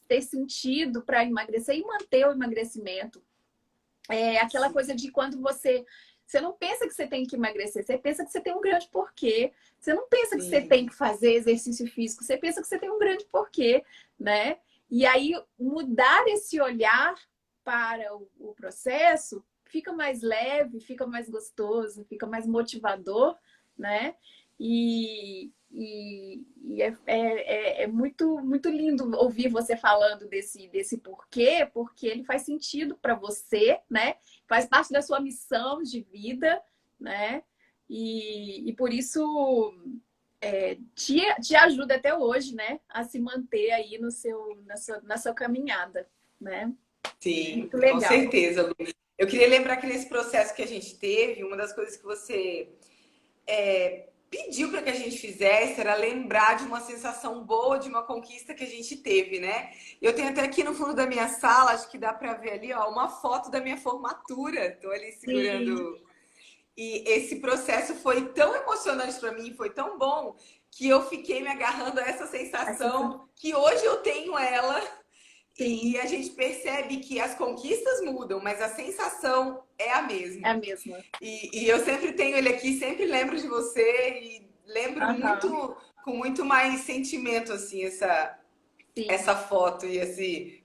ter sentido para emagrecer e manter o emagrecimento. É aquela Sim, coisa de quando você não pensa que você tem que emagrecer, você pensa que você tem um grande porquê. Você não pensa que você sim. tem que fazer exercício físico, você pensa que você tem um grande porquê, né? E aí mudar esse olhar para o processo fica mais leve, fica mais gostoso, fica mais motivador, né? E é muito, muito lindo ouvir você falando desse porquê, porque ele faz sentido para você, né? Faz parte da sua missão de vida, né? E por isso te ajuda até hoje, né? A se manter aí na sua caminhada, né? Sim, Muito com legal. certeza, Lu. Eu queria lembrar que nesse processo que a gente teve, uma das coisas que você pediu para que a gente fizesse era lembrar de uma sensação boa, de uma conquista que a gente teve, né? Eu tenho até aqui no fundo da minha sala, acho que dá para ver ali, ó, uma foto da minha formatura. Estou ali Sim, segurando. E esse processo foi tão emocionante para mim, foi tão bom, que eu fiquei me agarrando a essa essa, sensação, que hoje eu tenho ela e sim, a gente percebe que as conquistas mudam, mas a sensação é a é a mesma. mesma. E eu sempre tenho ele aqui, sempre lembro de você e lembro Aham, com muito mais sentimento, assim, sim. essa foto e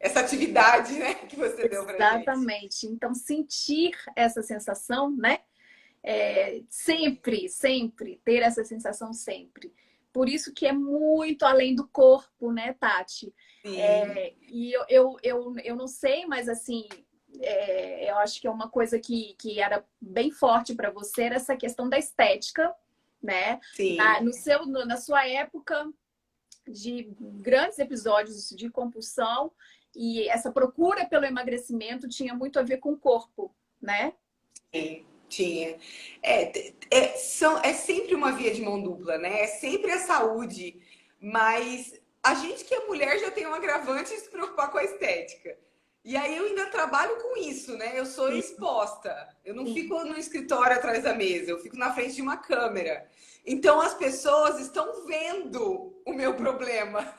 essa atividade, né, que você deu pra gente. Exatamente. Então, sentir essa sensação, né? Sempre, sempre, ter essa sensação sempre. Por isso que é muito além do corpo, né, Tati? Sim, E eu não sei, mas assim, eu acho que é uma coisa que era bem forte para você, era essa questão da estética, né? Sim. Na sua época de grandes episódios de compulsão, e essa procura pelo emagrecimento tinha muito a ver com o corpo, né? Sim, tinha. É sempre uma via de mão dupla, né? É sempre a saúde, mas a gente que é mulher já tem um agravante de se preocupar com a estética. E aí eu ainda trabalho com isso, né? Eu sou Sim, exposta. Eu não sim. fico no escritório atrás da mesa, eu fico na frente de uma câmera. Então as pessoas estão vendo o meu problema.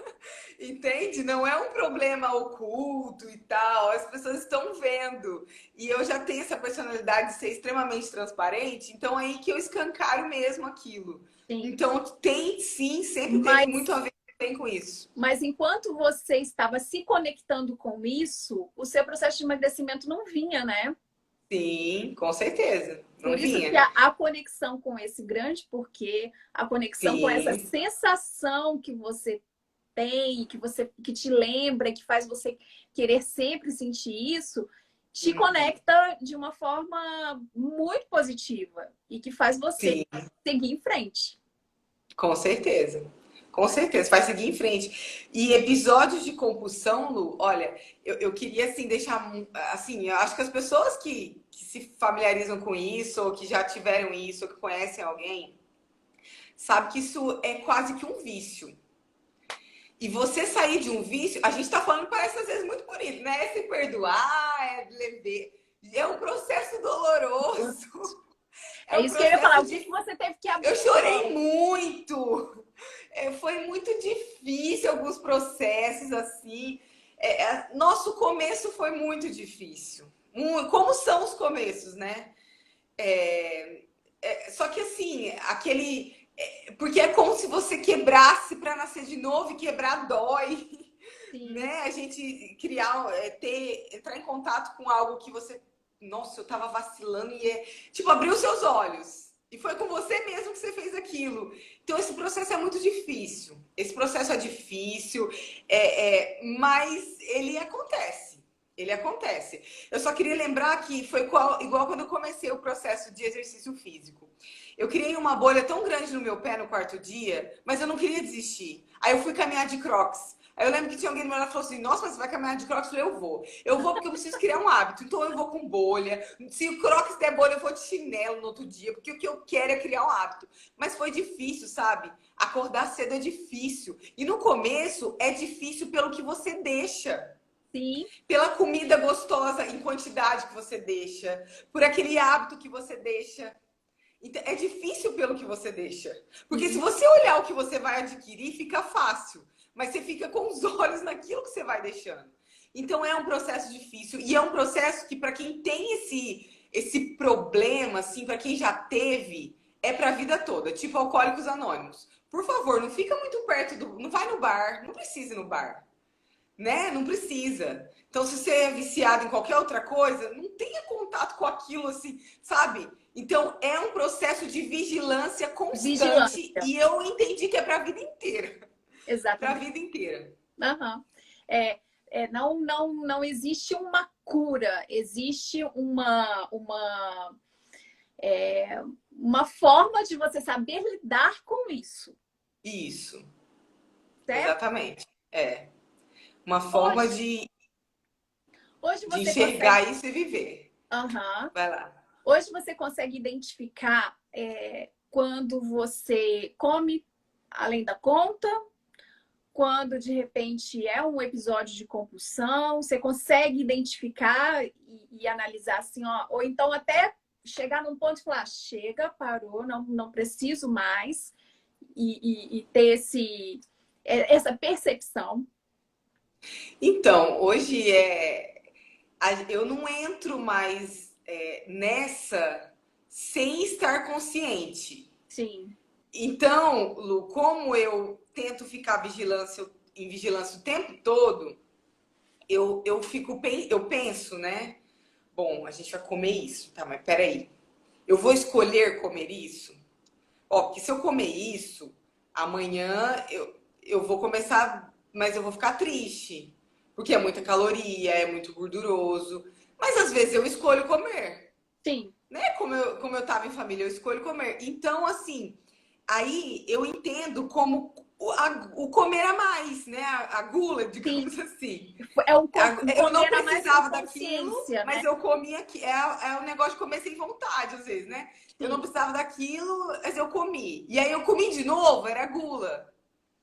Entende? Não é um problema oculto e tal. As pessoas estão vendo. E eu já tenho essa personalidade de ser extremamente transparente, então é aí que eu escancaro mesmo aquilo. Sim. Então tem sim, sempre teve muito Mas a ver também com isso. Mas enquanto você estava se conectando com isso, o seu processo de emagrecimento não vinha, né? Sim, com certeza. Não Por isso que vinha. a conexão com esse grande porquê, a conexão com essa Sim, sensação que você tem, que te lembra, que faz você querer sempre sentir isso, te conecta de uma forma muito positiva e que faz você sim. seguir em frente. Com certeza. Com certeza, vai seguir em frente. E episódios de compulsão, Lu, olha, eu queria assim deixar assim, eu acho que as pessoas que se familiarizam com isso, ou que já tiveram isso, ou que conhecem alguém, sabe que isso é quase que um vício. E você sair de um vício, a gente tá falando, parece às vezes muito bonito, né? É se perdoar, é leve. É um processo doloroso. É É um isso que eu ia falar. processo O que que de. você teve que Eu abrir chorei mão? muito. Foi muito difícil alguns processos assim. Nosso começo foi muito difícil. Como são os começos, né? Só que assim, porque é como se você quebrasse para nascer de novo e quebrar dói, Sim, né? A gente criar, entrar em contato com algo que você, nossa, eu tava vacilando e tipo, abrir os seus olhos. E foi com você mesmo que você fez aquilo. Então, esse processo é muito difícil. Esse processo é difícil, mas ele acontece. Ele acontece. Eu só queria lembrar que foi igual quando eu comecei o processo de exercício físico. Eu criei uma bolha tão grande no meu pé no quarto dia, mas eu não queria desistir. Aí eu fui caminhar de crocs. Aí eu lembro que tinha alguém do meu lado que falou assim: Nossa, mas você vai caminhar de crocs? Eu falei: Eu vou. Eu vou porque eu preciso criar um hábito. Então eu vou com bolha. Se o crocs der bolha, eu vou de chinelo no outro dia, porque o que eu quero é criar um hábito. Mas foi difícil, sabe? Acordar cedo é difícil. E no começo é difícil pelo que você deixa. sim. Pela comida gostosa em quantidade que você deixa, por aquele hábito que você deixa. Então, é difícil pelo que você deixa. Porque se Uhum. você olhar o que você vai adquirir, fica fácil. Mas você fica com os olhos naquilo que você vai deixando. Então é um processo difícil. E é um processo que, para quem tem esse problema, assim, para quem já teve, é para a vida toda. Tipo Alcoólicos Anônimos. Por favor, não fica muito perto do. Não vai no bar. Não precisa ir no bar, né? Não precisa. Então, se você é viciado em qualquer outra coisa, não tenha contato com aquilo assim, sabe? Então, é um processo de vigilância constante Vigilância, e eu entendi que é para a vida inteira. Para a exatamente. vida inteira. Aham. Não existe uma cura, existe uma forma de você saber lidar com isso, Isso, certo? exatamente. É uma forma Hoje, hoje de você consegue, enxergar isso e viver. aham. Vai lá. Hoje você consegue identificar quando você come além da conta, quando de repente é um episódio de compulsão, você consegue identificar e analisar assim, ó, ou então até chegar num ponto e falar, chega, parou, não preciso mais, e ter essa percepção. Então, hoje eu não entro mais nessa sem estar consciente. Sim, Então, Lu, como eu tento ficar em vigilância o tempo todo, eu penso, né? Bom, a gente vai comer isso, tá? Mas peraí, eu vou escolher comer isso? Ó, porque se eu comer isso, amanhã eu vou começar, mas eu vou ficar triste, porque é muita caloria, é muito gorduroso. Mas às vezes eu escolho comer, Sim, né? Como eu tava em família, eu escolho comer. Então, assim, aí eu entendo como o comer a mais, né? A gula, sim. digamos assim. Um Eu não comer a mais com precisava daquilo, consciência, né? mas eu comia aqui. É o negócio de comer sem vontade, às vezes, né? Eu não Sim, precisava daquilo, mas eu comi. E aí eu comi de novo, era gula,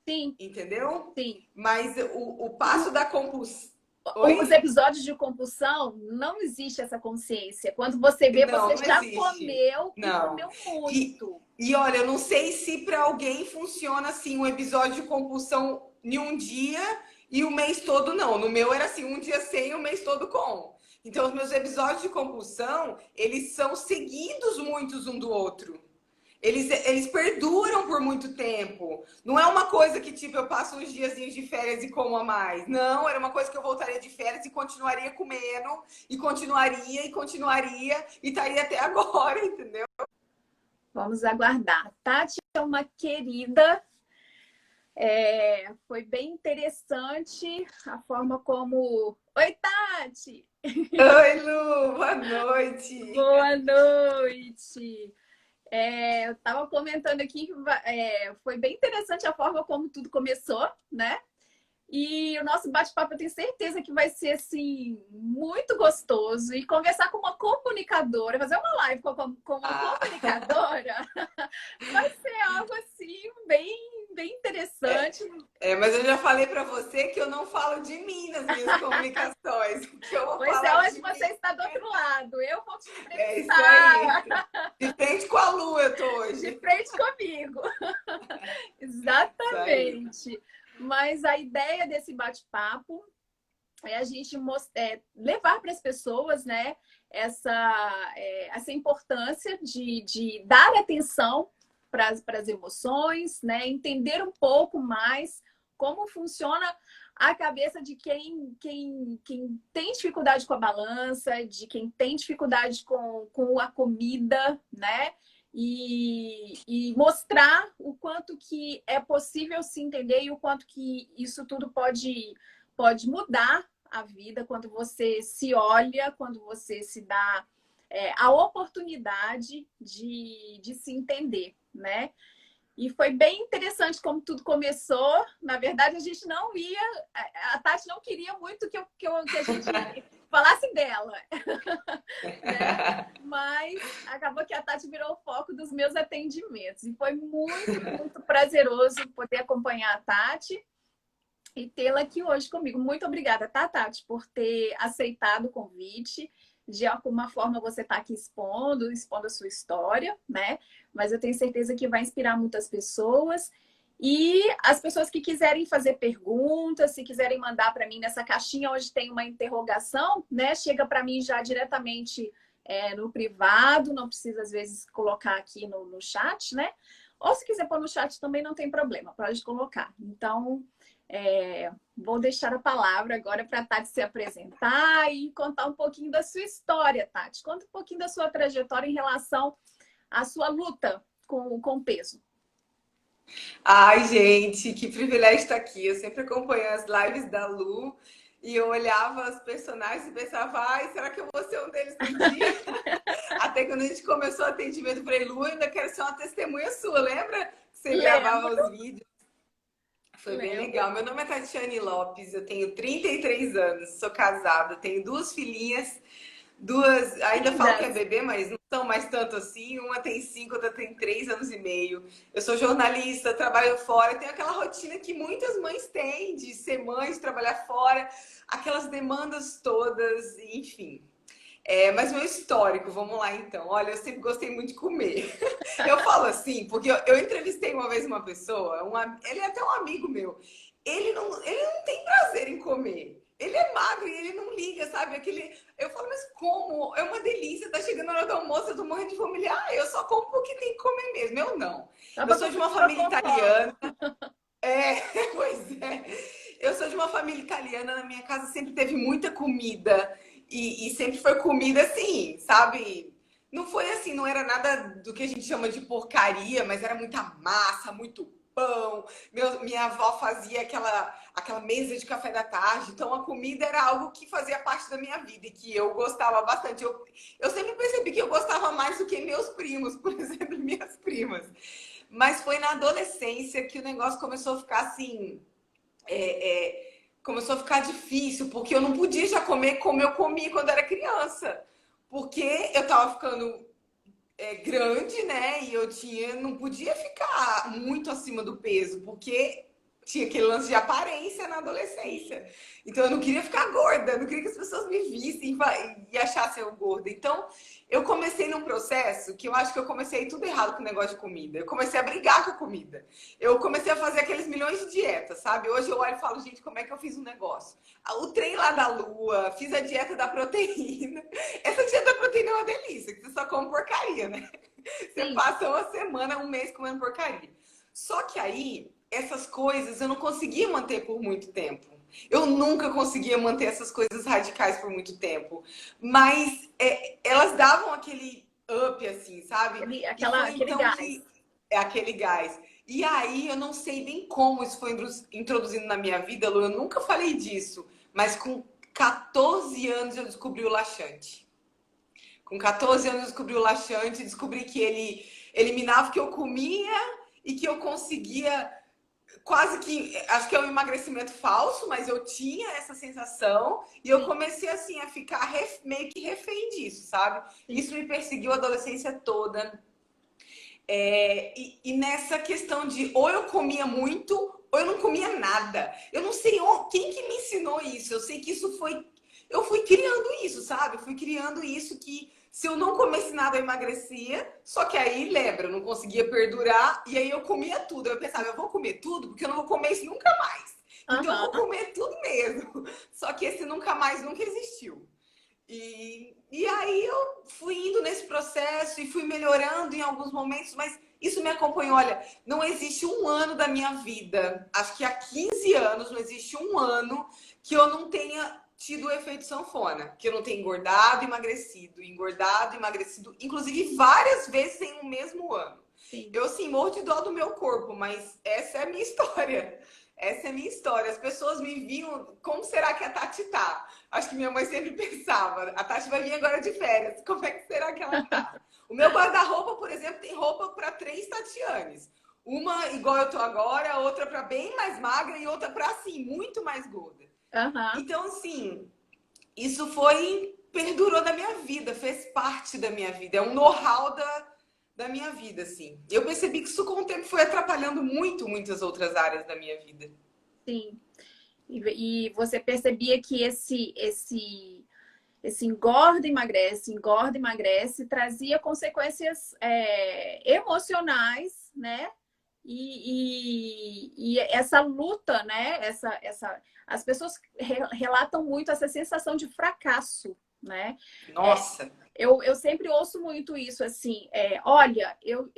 sim, entendeu? sim. Mas o passo da compulsão. Os Oi? episódios de compulsão, não existe essa consciência. Quando você vê, Não, você não já existe. comeu e Não. comeu E, muito. e olha, eu não sei se para alguém funciona assim um episódio de compulsão em um dia e o mês todo não. No meu era assim, um dia sem e o mês todo com. Então, os meus episódios de compulsão, eles são seguidos muitos um do outro. Eles perduram por muito tempo. Não é uma coisa que, tipo, eu passo uns diazinhos de férias e como a mais. Não, era uma coisa que eu voltaria de férias e continuaria comendo, e continuaria, e estaria até agora, entendeu? Vamos aguardar. Tati é uma querida. Foi bem interessante a forma como. Oi, Tati! Oi, Lu, boa noite. Boa noite! Eu estava comentando aqui que foi bem interessante a forma como tudo começou, né? E o nosso bate-papo eu tenho certeza que vai ser assim muito gostoso. E conversar com uma comunicadora, fazer uma live com uma Ah, comunicadora, vai ser algo assim bem interessante. mas eu já falei para você que eu não falo de mim nas minhas comunicações. O que eu vou Pois é, falar hoje de você mim está do outro lado. Eu vou te é isso aí. entrevistar De frente com a Lu eu tô de hoje. frente comigo. Isso aí. Exatamente. Mas a ideia desse bate-papo é a gente levar para as pessoas, né, essa importância de dar atenção para as emoções, né, entender um pouco mais como funciona a cabeça de quem tem dificuldade com a balança, de quem tem dificuldade com a comida, né? E mostrar o quanto que é possível se entender e o quanto que isso tudo pode mudar a vida quando você se olha, quando você se dá a oportunidade de se entender, né? E foi bem interessante como tudo começou. Na verdade, a gente não ia. A Tati não queria muito que a gente falasse dela, né? Mas acabou que a Tati virou o foco dos meus atendimentos. E foi muito prazeroso poder acompanhar a Tati e tê-la aqui hoje comigo. Muito obrigada, tá, Tati, por ter aceitado o convite. De alguma forma você está aqui expondo a sua história, né? Mas eu tenho certeza que vai inspirar muitas pessoas. E as pessoas que quiserem fazer perguntas, se quiserem mandar para mim nessa caixinha, onde tem uma interrogação, né? Chega para mim já diretamente no privado, não precisa às vezes colocar aqui no chat, né? Ou se quiser pôr no chat também não tem problema, pode colocar. Então, vou deixar a palavra agora para a Tati se apresentar e contar um pouquinho da sua história, Tati. Conta um pouquinho da sua trajetória em relação à sua luta com o peso. Ai, gente, que privilégio estar aqui. Eu sempre acompanho as lives da Lu e eu olhava os personagens e pensava, ai, será que eu vou ser um deles um dia? Até quando a gente começou o atendimento, eu falei, Lu, eu ainda quero ser uma testemunha sua, lembra? Que você Lembro, gravava os vídeos. Foi bem lembro. legal. Meu nome é Tatiane Lopes, eu tenho 33 anos, sou casada, tenho duas filhinhas, duas, ainda falo que é Lindas. bebê, mas não são mais tanto assim. Uma tem 5, outra tem 3 anos e meio. Eu sou jornalista, trabalho fora, tenho aquela rotina que muitas mães têm de ser mãe, de trabalhar fora, aquelas demandas todas, enfim. Mas meu histórico, vamos lá então. Olha, eu sempre gostei muito de comer. Eu falo assim, porque eu entrevistei uma vez uma pessoa, ele é até um amigo meu. Ele não tem prazer em comer. Ele é magro e ele não liga, sabe? Eu falo, mas como? É uma delícia, tá chegando a hora do almoço, eu tô morrendo de fome. Ele, eu só como porque tem que comer mesmo. Eu não. Só Eu para sou de cumprir uma o família protocolo. italiana. É, pois é. Eu sou de uma família italiana, na minha casa sempre teve muita comida e sempre foi comida assim, sabe? Não foi assim, não era nada do que a gente chama de porcaria, mas era muita massa, muito pão. Minha avó fazia aquela mesa de café da tarde. Então, a comida era algo que fazia parte da minha vida e que eu gostava bastante. Eu sempre percebi que eu gostava mais do que meus primos, por exemplo, minhas primas. Mas foi na adolescência que o negócio começou a ficar assim. Começou a ficar difícil, porque eu não podia já comer como eu comia quando era criança. Porque eu tava ficando grande, né? E não podia ficar muito acima do peso, porque tinha aquele lance de aparência na adolescência. Então eu não queria ficar gorda, eu não queria que as pessoas me vissem e achassem eu gorda. Então eu comecei num processo que eu acho que eu comecei tudo errado com o negócio de comida. Eu comecei a brigar com a comida. Eu comecei a fazer aqueles milhões de dietas, sabe? Hoje eu olho e falo, gente, como é que eu fiz um negócio? O trem lá da lua, fiz a dieta da proteína. Essa dieta da proteína é uma delícia, que você só come porcaria, né? Você Sim. passa uma semana, um mês comendo porcaria. Só que aí, essas coisas eu não conseguia manter por muito tempo. Eu nunca conseguia manter essas coisas radicais por muito tempo. Mas elas davam aquele up, assim, sabe? E foi Aquele então gás. que é aquele gás. E aí eu não sei nem como isso foi introduzindo na minha vida, Lu. Eu nunca falei disso. Mas com 14 anos eu descobri o laxante. Com 14 anos eu descobri o laxante, descobri que ele eliminava o que eu comia e que eu conseguia quase que, acho que é um emagrecimento falso, mas eu tinha essa sensação e eu Sim, comecei assim a ficar meio que refém disso, sabe? sim. Isso me perseguiu a adolescência toda. E nessa questão de ou eu comia muito ou eu não comia nada. Eu não sei quem que me ensinou isso. Eu sei que isso foi. Eu fui criando isso, sabe? Fui criando isso que se eu não comesse nada, eu emagrecia. Só que aí, lembra, eu não conseguia perdurar. E aí eu comia tudo. Eu pensava, eu vou comer tudo porque eu não vou comer isso nunca mais. Então eu vou Aham. comer tudo mesmo. Só que esse nunca mais nunca existiu. E aí eu fui indo nesse processo e fui melhorando em alguns momentos, mas isso me acompanhou. Olha, não existe um ano da minha vida, acho que há 15 anos, não existe um ano que eu não tenha tido o efeito sanfona, que eu não tenha engordado, emagrecido, inclusive várias vezes em um mesmo ano. Sim. Eu, assim, morro de dó do meu corpo, mas essa é a minha história. Essa é a minha história. As pessoas me viam, como será que a Tati tá? Acho que minha mãe sempre pensava, a Tati vai vir agora de férias, como é que será que ela tá? O meu guarda-roupa, por exemplo, tem roupa para 3 Tatianes. Uma igual eu tô agora, outra para bem mais magra e outra para assim, muito mais gorda. Aham. Então, assim, isso perdurou da minha vida, fez parte da minha vida, é um know-how da minha vida, assim. Eu percebi que isso com o tempo foi atrapalhando muito, muitas outras áreas da minha vida. Sim. E você percebia que esse engorda, emagrece, trazia consequências emocionais, né? E essa luta, né? As pessoas relatam muito essa sensação de fracasso, né? É, Nossa, eu sempre ouço muito isso, assim, olha, eu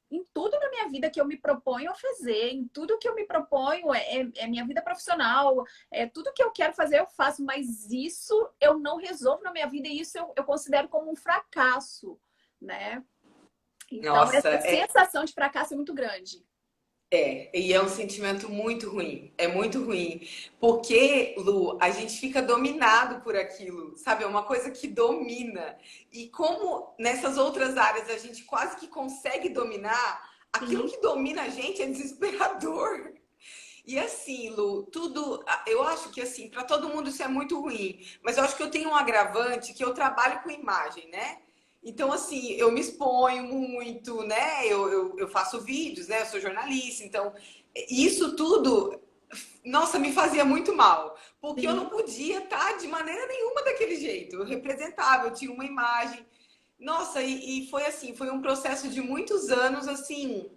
em tudo na minha vida que eu me proponho a fazer, em tudo que eu me proponho, é minha vida profissional, tudo que eu quero fazer eu faço, mas isso eu não resolvo na minha vida e isso eu considero como um fracasso, né? Então, nossa, essa sensação de fracasso é muito grande. e é um sentimento muito ruim, é muito ruim, porque, Lu, a gente fica dominado por aquilo, sabe? É uma coisa que domina. E como nessas outras áreas a gente quase que consegue dominar, aquilo Sim, que domina a gente é desesperador. E assim, Lu, eu acho que assim, para todo mundo isso é muito ruim, mas eu acho que eu tenho um agravante que eu trabalho com imagem, né? Então, assim, eu me exponho muito, né? Eu faço vídeos, né? Eu sou jornalista, então isso tudo, nossa, me fazia muito mal, porque eu não sim, podia estar de maneira nenhuma daquele jeito. Eu representava, eu tinha uma imagem. Nossa, e foi assim, foi um processo de muitos anos, assim,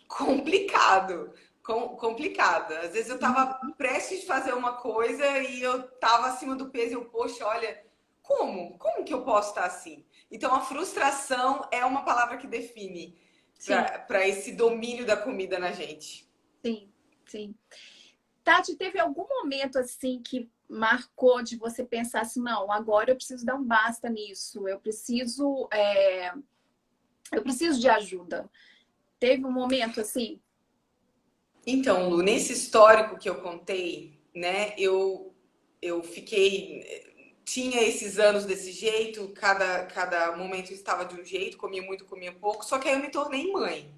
complicado, complicado. Às vezes eu tava prestes a fazer uma coisa e eu tava acima do peso e eu, poxa, olha, como que eu posso estar assim? Então a frustração é uma palavra que define sim, para esse domínio da comida na gente. sim, sim. Tati, teve algum momento assim que marcou de você pensar assim, não, agora eu preciso dar um basta nisso, eu preciso de ajuda. Teve um momento assim? Então, Lu, nesse histórico que eu contei, né, eu fiquei. Tinha esses anos desse jeito, cada momento eu estava de um jeito, comia muito, comia pouco, só que aí eu me tornei mãe.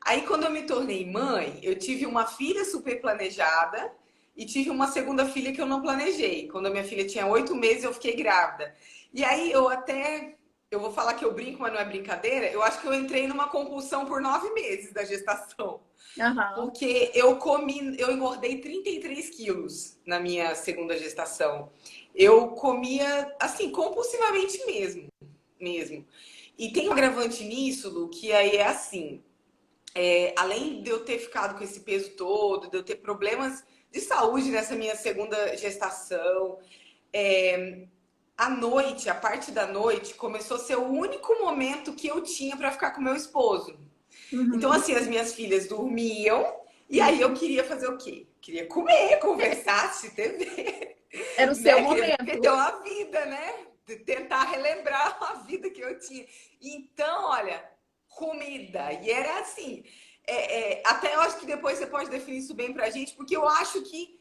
Aí, quando eu me tornei mãe, eu tive uma filha super planejada e tive uma segunda filha que eu não planejei. Quando a minha filha tinha 8 meses, eu fiquei grávida. E aí, eu vou falar que eu brinco, mas não é brincadeira. Eu acho que eu entrei numa compulsão por 9 meses da gestação. Aham. Porque eu engordei 33 quilos na minha segunda gestação. Eu comia, assim, compulsivamente mesmo. E tem um agravante nisso, Lu, que aí é assim, além de eu ter ficado com esse peso todo, de eu ter problemas de saúde nessa minha segunda gestação, a noite, a parte da noite, começou a ser o único momento que eu tinha para ficar com meu esposo. Então, Uhum. assim, as minhas filhas dormiam e aí eu queria fazer o quê? Queria comer, conversar, assistir TV, Era o seu né? Queria viver momento. uma vida, né? De tentar relembrar a vida que eu tinha. Então, olha, comida. E era assim. Até eu acho que depois você pode definir isso bem pra gente, porque eu acho que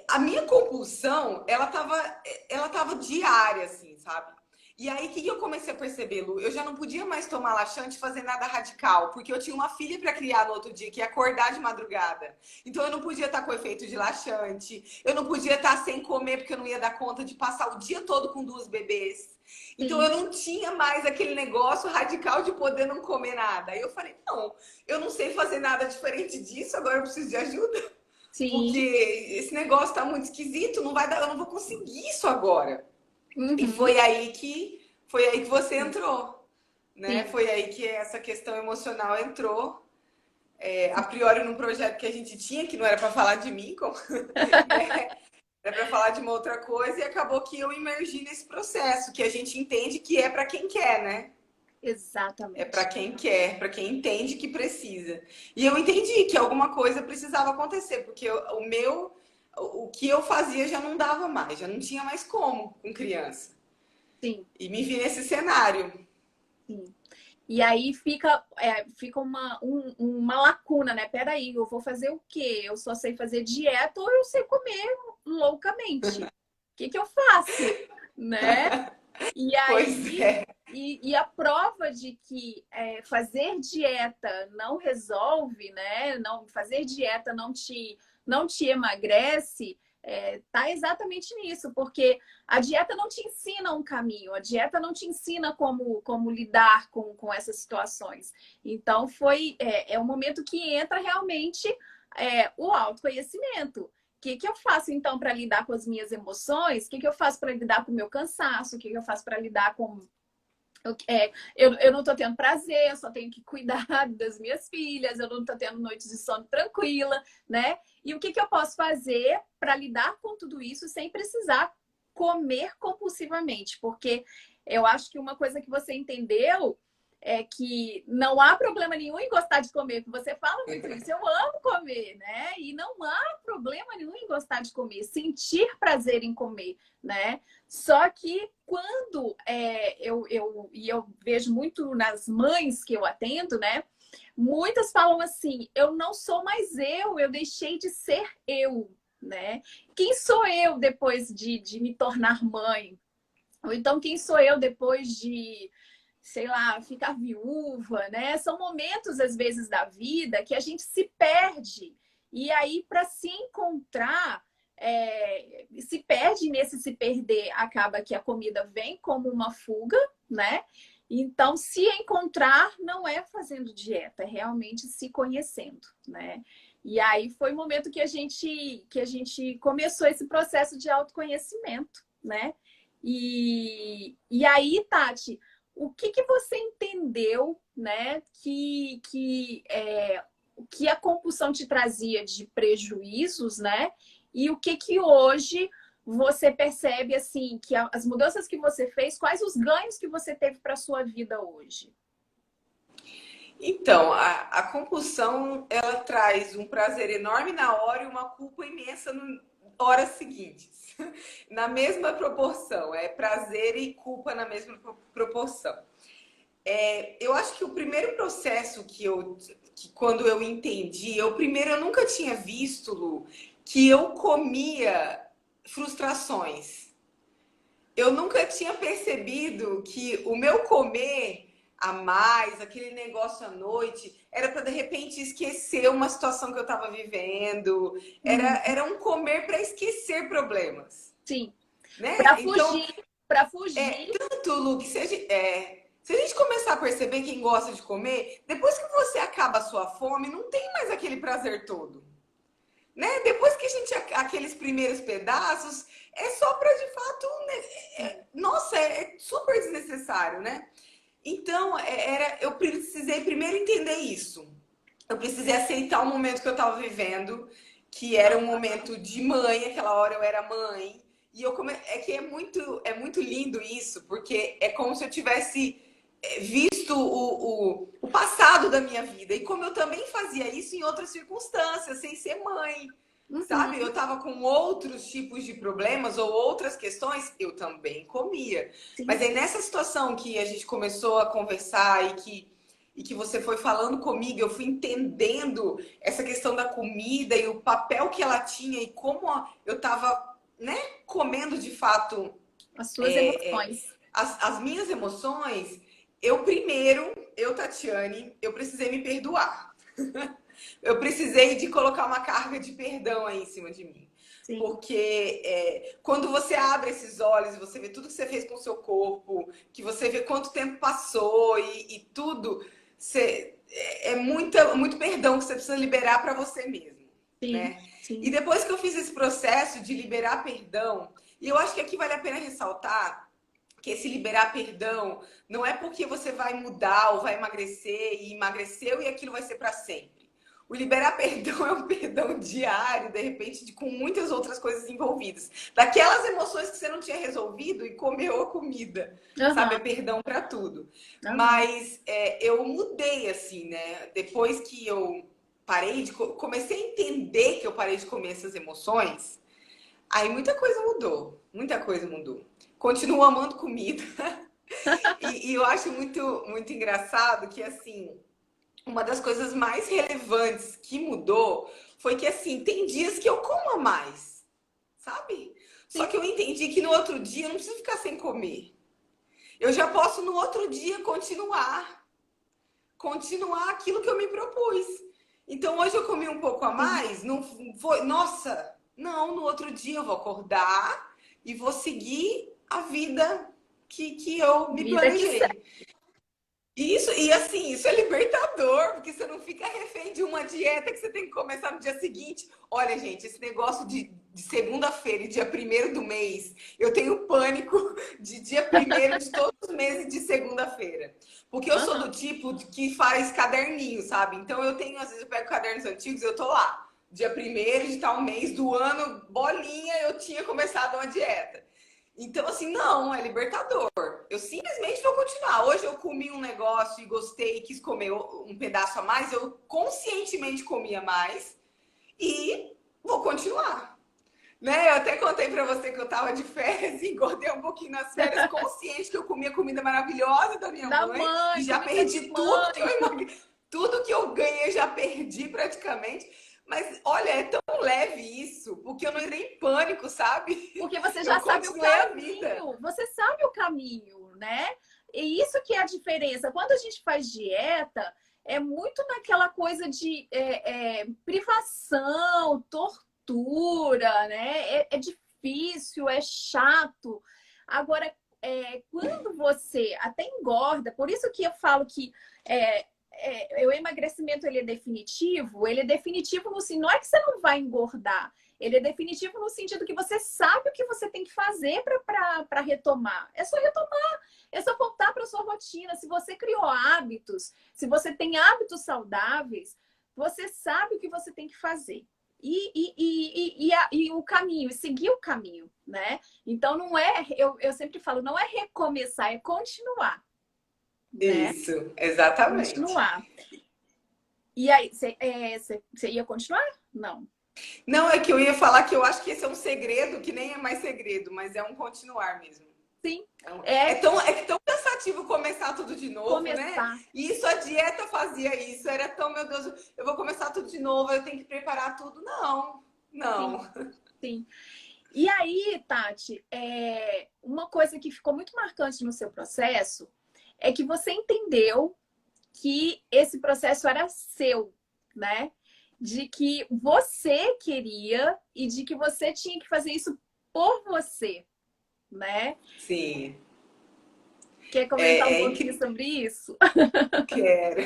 a minha compulsão, ela tava diária, assim, sabe? E aí, o que eu comecei a perceber, Lu? Eu já não podia mais tomar laxante e fazer nada radical, porque eu tinha uma filha para criar no outro dia, que ia acordar de madrugada. Então, eu não podia estar com efeito de laxante, eu não podia estar sem comer, porque eu não ia dar conta de passar o dia todo com duas bebês. Então, eu Sim, não tinha mais aquele negócio radical de poder não comer nada. Aí eu falei, não, eu não sei fazer nada diferente disso, agora eu preciso de ajuda. Porque sim. esse negócio tá muito esquisito, não vai dar, eu não vou conseguir isso agora. E Uhum. foi aí que você entrou, né? Sim. Foi aí que essa questão emocional entrou. A priori num projeto que a gente tinha, que não era para falar de mim, né? Era para falar de uma outra coisa e acabou que eu imergi nesse processo, que a gente entende que é para quem quer, né? É para Exatamente. quem quer, para quem entende que precisa. E eu entendi que alguma coisa precisava acontecer, porque o que eu fazia já não dava mais, já não tinha mais como com criança. Sim, E me vi nesse cenário. sim. E aí fica uma lacuna, né? Peraí, eu vou fazer o quê? Eu só sei fazer dieta ou eu sei comer loucamente? O que que eu faço? Né? E Pois aí, é. e a prova de que fazer dieta não resolve, né? Não, fazer dieta não te emagrece, tá exatamente nisso, porque a dieta não te ensina um caminho, a dieta não te ensina como lidar com essas situações. Então, é o momento que entra realmente o autoconhecimento. O que, que eu faço então para lidar com as minhas emoções? O que, que eu faço para lidar com o meu cansaço? O que, que eu faço para lidar com. Eu não estou tendo prazer, eu só tenho que cuidar das minhas filhas, eu não estou tendo noites de sono tranquila, né? E o que, que eu posso fazer para lidar com tudo isso sem precisar comer compulsivamente? Porque eu acho que uma coisa que você entendeu é que não há problema nenhum em gostar de comer, que você fala muito isso. Eu amo comer, né? E não há problema nenhum em gostar de comer, sentir prazer em comer, né? Só que quando eu vejo muito nas mães que eu atendo, né? Muitas falam assim: eu não sou mais eu deixei de ser eu, né? Quem sou eu depois de me tornar mãe? Ou então, quem sou eu depois de, sei lá, ficar viúva, né? São momentos, às vezes, da vida que a gente se perde. E aí, para se encontrar, se perde nesse se perder, acaba que a comida vem como uma fuga, né? Então, se encontrar não é fazendo dieta, é realmente se conhecendo, né? E aí foi o momento que a gente começou esse processo de autoconhecimento, né? E aí, Tati, o que que você entendeu, né, que a compulsão te trazia de prejuízos, né? E o que que hoje você percebe assim que as mudanças que você fez, quais os ganhos que você teve para sua vida hoje? Então, a compulsão, ela traz um prazer enorme na hora e uma culpa imensa nas horas seguintes. Na mesma proporção. É prazer e culpa na mesma proporção. Eu acho que o primeiro processo processo que quando eu entendi, primeiro eu nunca tinha visto, Lu, que eu comia frustrações. Eu nunca tinha percebido que o meu comer a mais, aquele negócio à noite, era para de repente esquecer uma situação que eu estava vivendo. Era um comer para esquecer problemas, Sim. né? Para Então, fugir, para fugir. tanto, Lu, que se a gente começar a perceber quem gosta de comer, depois que você acaba a sua fome, não tem mais aquele prazer todo. Né? Depois que a gente aqueles primeiros pedaços, é só para de fato, né? Nossa, é super desnecessário, né? Então, eu precisei primeiro entender isso. Eu precisei aceitar o momento que eu estava vivendo, que era um momento de mãe, aquela hora eu era mãe. E é que é muito lindo isso, porque é como se eu tivesse visto o passado da minha vida. E como eu também fazia isso em outras circunstâncias, sem ser mãe. Sabe? Eu tava com outros tipos de problemas ou outras questões, eu também comia. Sim. Mas aí nessa situação que a gente começou a conversar e que você foi falando comigo, eu fui entendendo essa questão da comida e o papel que ela tinha e como eu tava, né, comendo de fato as suas emoções. As minhas emoções. Tatiane, eu precisei me perdoar. Eu precisei de colocar uma carga de perdão aí em cima de mim. Sim. Porque quando você abre esses olhos e você vê tudo que você fez com o seu corpo, que você vê quanto tempo passou e tudo, muito perdão que você precisa liberar para você mesmo. Sim, né? sim. E depois que eu fiz esse processo de liberar perdão, e eu acho que aqui vale a pena ressaltar que esse liberar perdão não é porque você vai mudar ou vai emagrecer e emagreceu e aquilo vai ser para sempre. O liberar perdão é um perdão diário, de repente, com muitas outras coisas envolvidas. Daquelas emoções que você não tinha resolvido e comeu a comida, sabe? É perdão para tudo. Mas eu mudei, assim, né? Depois que eu comecei a entender que eu parei de comer essas emoções, aí muita coisa mudou. Muita coisa mudou. Continuo amando comida. E eu acho muito engraçado que, assim, uma das coisas mais relevantes que mudou foi que, assim, tem dias que eu como a mais, sabe? Só que eu entendi que no outro dia eu não preciso ficar sem comer. Eu já posso no outro dia continuar aquilo que eu me propus. Então hoje eu comi um pouco a mais, não foi, nossa, não, no outro dia eu vou acordar e vou seguir a vida que eu me planejei. E assim, isso é libertador, porque você não fica refém de uma dieta que você tem que começar no dia seguinte. Olha, gente, esse negócio de segunda-feira e dia 1º do mês, eu tenho pânico de dia 1º de todos os meses de segunda-feira. Porque eu sou do tipo que faz caderninho, sabe? Então às vezes eu pego cadernos antigos e eu tô lá. Dia 1º de tal mês do ano, bolinha, eu tinha começado uma dieta. Então, assim, não, é libertador. Eu simplesmente vou continuar. Hoje eu comi um negócio e gostei e quis comer um pedaço a mais, eu conscientemente comia mais e vou continuar. Né? Eu até contei pra você que eu tava de férias e engordei um pouquinho nas férias, consciente que eu comia comida maravilhosa da minha mãe e já perdi tudo que eu ganhei, já perdi praticamente. Mas olha, é tão leve isso, porque eu não entrei em pânico, sabe? Porque você já sabe o caminho, você sabe o caminho, né? E isso que é a diferença. Quando a gente faz dieta, é muito naquela coisa de privação, tortura, né? É difícil, é chato. Agora, quando você até engorda, por isso que eu falo que o emagrecimento ele é definitivo no sentido, não é que você não vai engordar, ele é definitivo no sentido que você sabe o que você tem que fazer para retomar. É só retomar, é só voltar para sua rotina. Se você criou hábitos, se você tem hábitos saudáveis, você sabe o que você tem que fazer. E o caminho, e seguir o caminho, né? Então não é, eu sempre falo, não é recomeçar, é continuar. Né? Isso, exatamente. Continuar. E aí, você ia continuar? Não. Não, é que eu ia falar que eu acho que esse é um segredo, que nem é mais segredo, mas é um continuar mesmo. sim. É tão cansativo começar tudo de novo, né? Começar. E isso, a dieta fazia isso. Era tão, meu Deus, eu vou começar tudo de novo, eu tenho que preparar tudo. Não, Sim, não. sim. E aí, Tati, uma coisa que ficou muito marcante no seu processo é que você entendeu que esse processo era seu, né? De que você queria e de que você tinha que fazer isso por você, né? Sim, Quer comentar um é pouquinho incrível. sobre isso? Quero.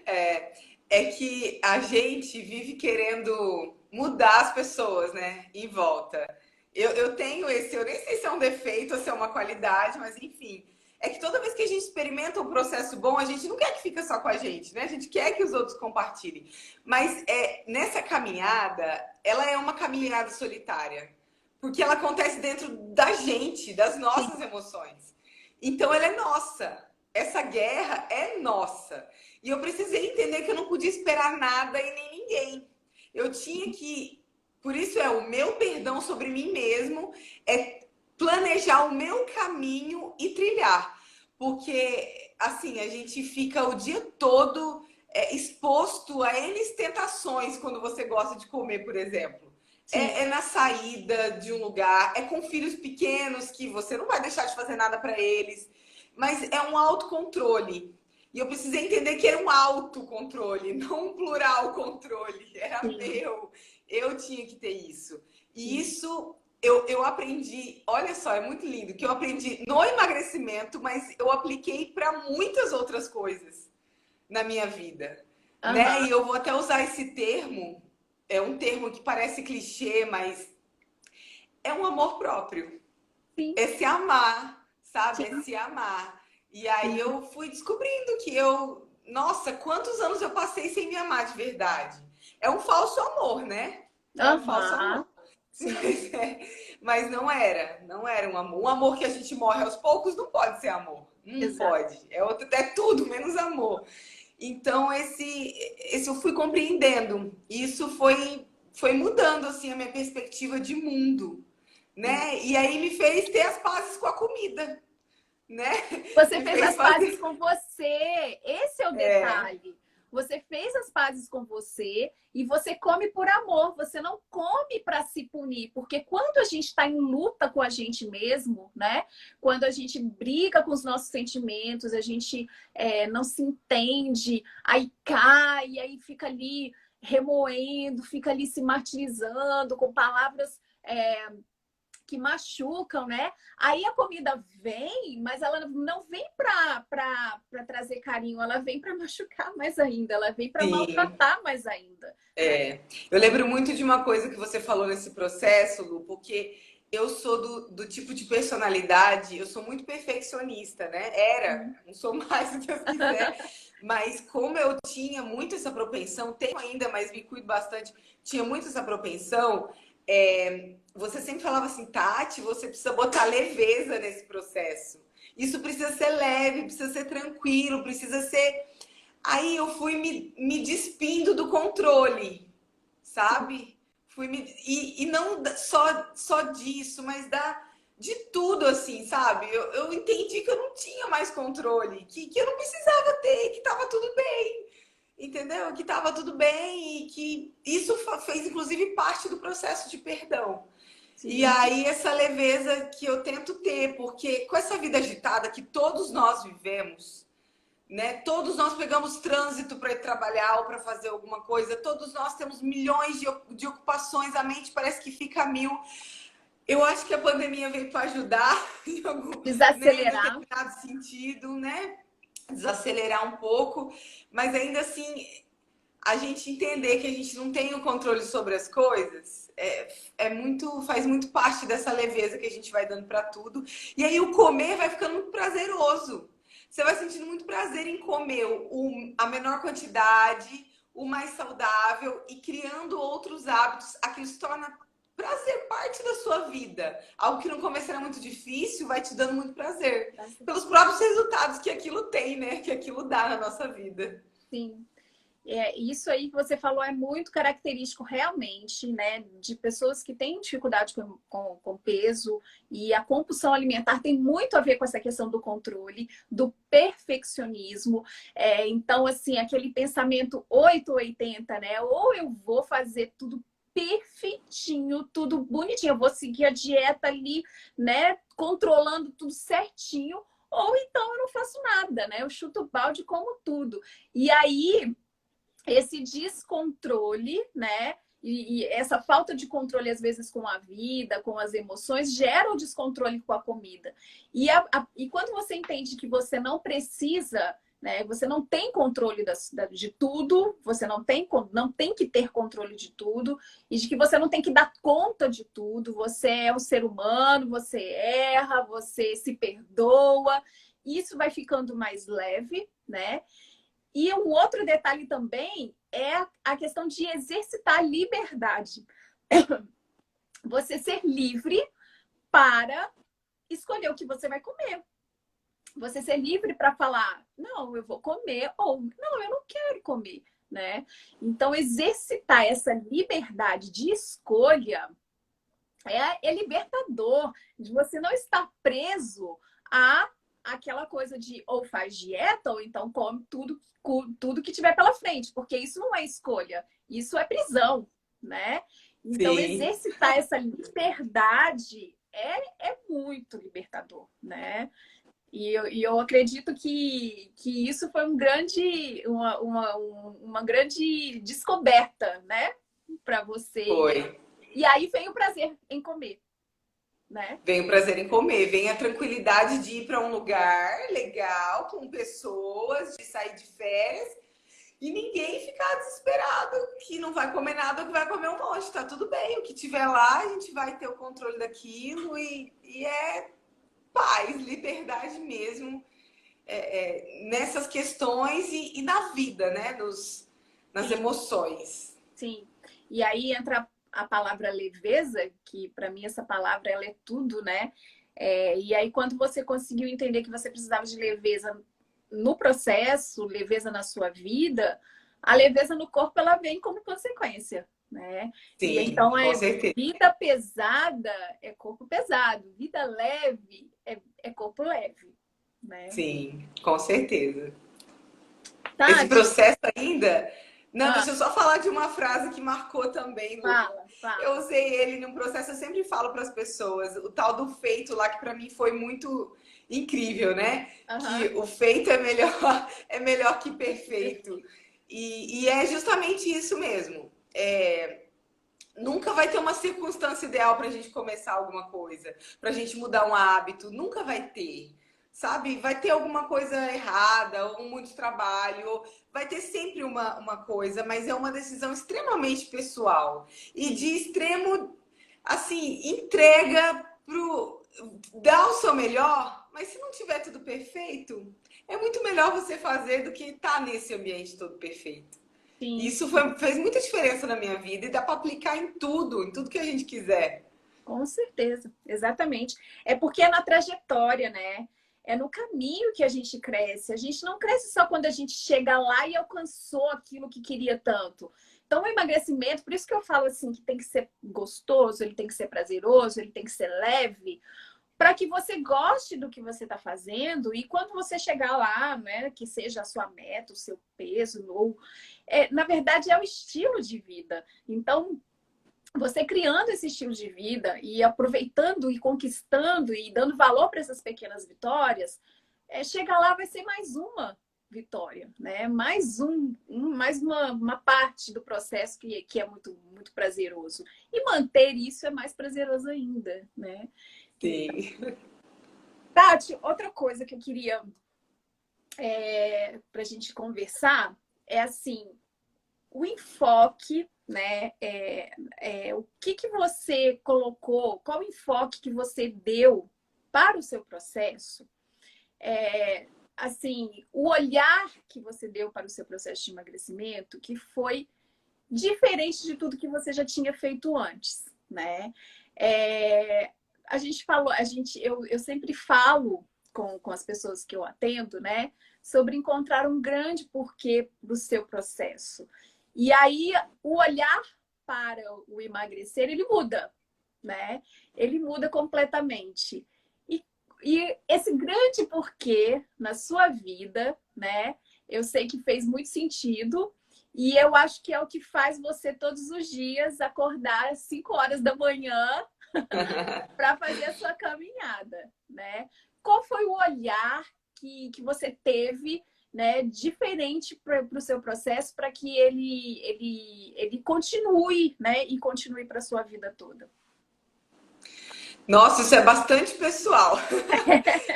É, é que a gente vive querendo mudar as pessoas, né? Em volta. Eu tenho esse, eu nem sei se é um defeito ou se é uma qualidade, mas enfim. É que toda vez que a gente experimenta um processo bom, a gente não quer que fique só com a gente, né? A gente quer que os outros compartilhem. Mas nessa caminhada, ela é uma caminhada solitária. Porque ela acontece dentro da gente, das Sim, nossas emoções. Então ela é nossa. Essa guerra é nossa. E eu precisei entender que eu não podia esperar nada e nem ninguém. Eu tinha que. Por isso é o meu perdão sobre mim mesmo, é planejar o meu caminho e trilhar. Porque, assim, a gente fica o dia todo exposto a N tentações quando você gosta de comer, por exemplo. sim, É na saída de um lugar, é com filhos pequenos que você não vai deixar de fazer nada para eles, mas é um autocontrole. E eu precisei entender que era um autocontrole, não um plural controle. Era sim, meu. Eu tinha que ter isso. E sim. isso eu aprendi, olha só, é muito lindo, que eu aprendi no emagrecimento, mas eu apliquei para muitas outras coisas na minha vida, né? Aham, E eu vou até usar esse termo, é um termo que parece clichê, mas é um amor próprio. sim, É se amar, sabe? É sim, se amar. E aí sim. eu fui descobrindo que nossa, quantos anos eu passei sem me amar de verdade. É um falso amor, né? É um falso amor. Aham, sim, Mas não era um amor. Um amor que a gente morre aos poucos não pode ser amor. Não exato. pode. É tudo menos amor. Então esse eu fui compreendendo. Isso foi mudando assim a minha perspectiva de mundo, Sim. né? E aí me fez ter as pazes com a comida, né? Você Me fez fez as pazes fazer. com você. Esse é o detalhe. Você fez as pazes com você e você come por amor. Você não come para se punir, porque quando a gente está em luta com a gente mesmo, né? Quando a gente briga com os nossos sentimentos, a gente não se entende, aí cai, aí fica ali remoendo, fica ali se martirizando com palavras que machucam, né? Aí a comida vem, mas ela não vem para trazer carinho, ela vem para machucar mais ainda, ela vem para Sim, maltratar mais ainda, né? eu lembro muito de uma coisa que você falou nesse processo, Lu, porque eu sou do tipo de personalidade, eu sou muito perfeccionista, né? Era, Sim. não sou mais, se Deus quiser. Mas como eu tinha muito essa propensão, tenho ainda, mas me cuido bastante, tinha muito essa propensão, você sempre falava assim, Tati, você precisa botar leveza nesse processo. Isso precisa ser leve, precisa ser tranquilo, precisa ser. Aí eu fui me despindo do controle, sabe? E não só disso, mas de tudo, assim, sabe? Eu entendi que eu não tinha mais controle, que eu não precisava ter, que tava tudo bem, entendeu? Que tava tudo bem e que isso fez, inclusive, parte do processo de perdão. E Sim. aí, essa leveza que eu tento ter, porque com essa vida agitada que todos nós vivemos, né? Todos nós pegamos trânsito para ir trabalhar ou para fazer alguma coisa. Todos nós temos milhões de ocupações. A mente parece que fica a mil. Eu acho que a pandemia veio para ajudar né, em Desacelerar. determinado sentido, né? Desacelerar um pouco, mas ainda assim a gente entender que a gente não tem o controle sobre as coisas faz muito parte dessa leveza que a gente vai dando para tudo. E aí o comer vai ficando muito prazeroso. Você vai sentindo muito prazer em comer a menor quantidade, o mais saudável e criando outros hábitos. Aquilo se torna prazer parte da sua vida. Algo que no começo era muito difícil, vai te dando muito prazer. Pelos próprios resultados que aquilo tem, né? Que aquilo dá na nossa vida. Sim. Isso aí que você falou é muito característico realmente, né, de pessoas que têm dificuldade com peso, e a compulsão alimentar tem muito a ver com essa questão do controle, do perfeccionismo. Então, assim, aquele pensamento 880, né? Ou eu vou fazer tudo perfeitinho, tudo bonitinho, eu vou seguir a dieta ali, né, controlando tudo certinho, ou então eu não faço nada, né? Eu chuto o balde como tudo. E aí esse descontrole, né? E essa falta de controle, às vezes, com a vida, com as emoções, gera o descontrole com a comida. E quando você entende que você não precisa, né? Você não tem controle de tudo, você não tem que ter controle de tudo, e de que você não tem que dar conta de tudo. Você é um ser humano, você erra, você se perdoa. Isso vai ficando mais leve, né? E um outro detalhe também é a questão de exercitar a liberdade. Você ser livre para escolher o que você vai comer. Você ser livre para falar, não, eu vou comer, ou não, eu não quero comer, né? Então, exercitar essa liberdade de escolha é libertador, de você não estar preso a aquela coisa de ou faz dieta ou então come tudo que tiver pela frente, porque isso não é escolha, isso é prisão, né? Então, Sim. exercitar essa liberdade é muito libertador, né? E eu acredito que isso foi uma grande descoberta, né? Para você. Foi. E aí vem o prazer em comer, né? Vem o prazer em comer, vem a tranquilidade de ir para um lugar legal, com pessoas, de sair de férias e ninguém ficar desesperado que não vai comer nada ou que vai comer um monte. Tá tudo bem, o que tiver lá, a gente vai ter o controle daquilo e é paz, liberdade mesmo nessas questões e na vida, né? Nas Sim, emoções. sim. E aí entra a palavra leveza, que para mim essa palavra ela é tudo, né? E aí quando você conseguiu entender que você precisava de leveza no processo, leveza na sua vida, a leveza no corpo ela vem como consequência, né? E Sim, então com certeza. vida pesada é corpo pesado, vida leve é corpo leve, né? Sim, com certeza. Esse Tati, processo ainda. Não, ah, deixa eu só falar de uma frase que marcou também, Lu. fala, Eu fala. usei ele num processo, eu sempre falo para as pessoas, o tal do feito lá, que para mim foi muito incrível, né? Que Aham. o feito é melhor, é melhor que perfeito. E é justamente isso mesmo. Nunca vai ter uma circunstância ideal para a gente começar alguma coisa, para a gente mudar um hábito, nunca vai ter. Sabe? Vai ter alguma coisa errada, ou muito trabalho, vai ter sempre uma coisa, mas é uma decisão extremamente pessoal e Sim. de extremo, assim, entrega pro dar o seu melhor, mas se não tiver tudo perfeito, é muito melhor você fazer do que estar nesse ambiente todo perfeito. Sim, Isso sim, fez muita diferença na minha vida e dá para aplicar em tudo que a gente quiser. com certeza, exatamente. É porque é na trajetória, né? É no caminho que a gente cresce. A gente não cresce só quando a gente chega lá e alcançou aquilo que queria tanto. Então, o emagrecimento, por isso que eu falo assim, que tem que ser gostoso, ele tem que ser prazeroso, ele tem que ser leve, para que você goste do que você está fazendo e quando você chegar lá, né, que seja a sua meta, o seu peso, ou na verdade é o estilo de vida. Então, você criando esse estilo de vida e aproveitando e conquistando e dando valor para essas pequenas vitórias, chega lá vai ser mais uma vitória, né? Mais uma parte do processo que é muito prazeroso. E manter isso é mais prazeroso ainda, né? Então, Sim. Tati, outra coisa que eu queria para a gente conversar é assim, o enfoque, né? O que você colocou, qual o enfoque que você deu para o seu processo? Assim, o olhar que você deu para o seu processo de emagrecimento, que foi diferente de tudo que você já tinha feito antes, né? A gente falou, eu sempre falo com as pessoas que eu atendo, né? sobre encontrar um grande porquê do seu processo. E aí, o olhar para o emagrecer, ele muda, né? Ele muda completamente. E esse grande porquê na sua vida, né? Eu sei que fez muito sentido e eu acho que é o que faz você todos os dias acordar às 5 horas da manhã para fazer a sua caminhada, né? Qual foi o olhar que você teve, né, diferente para o seu processo para que ele continue, né, e continue para a sua vida toda? Nossa, isso é bastante pessoal.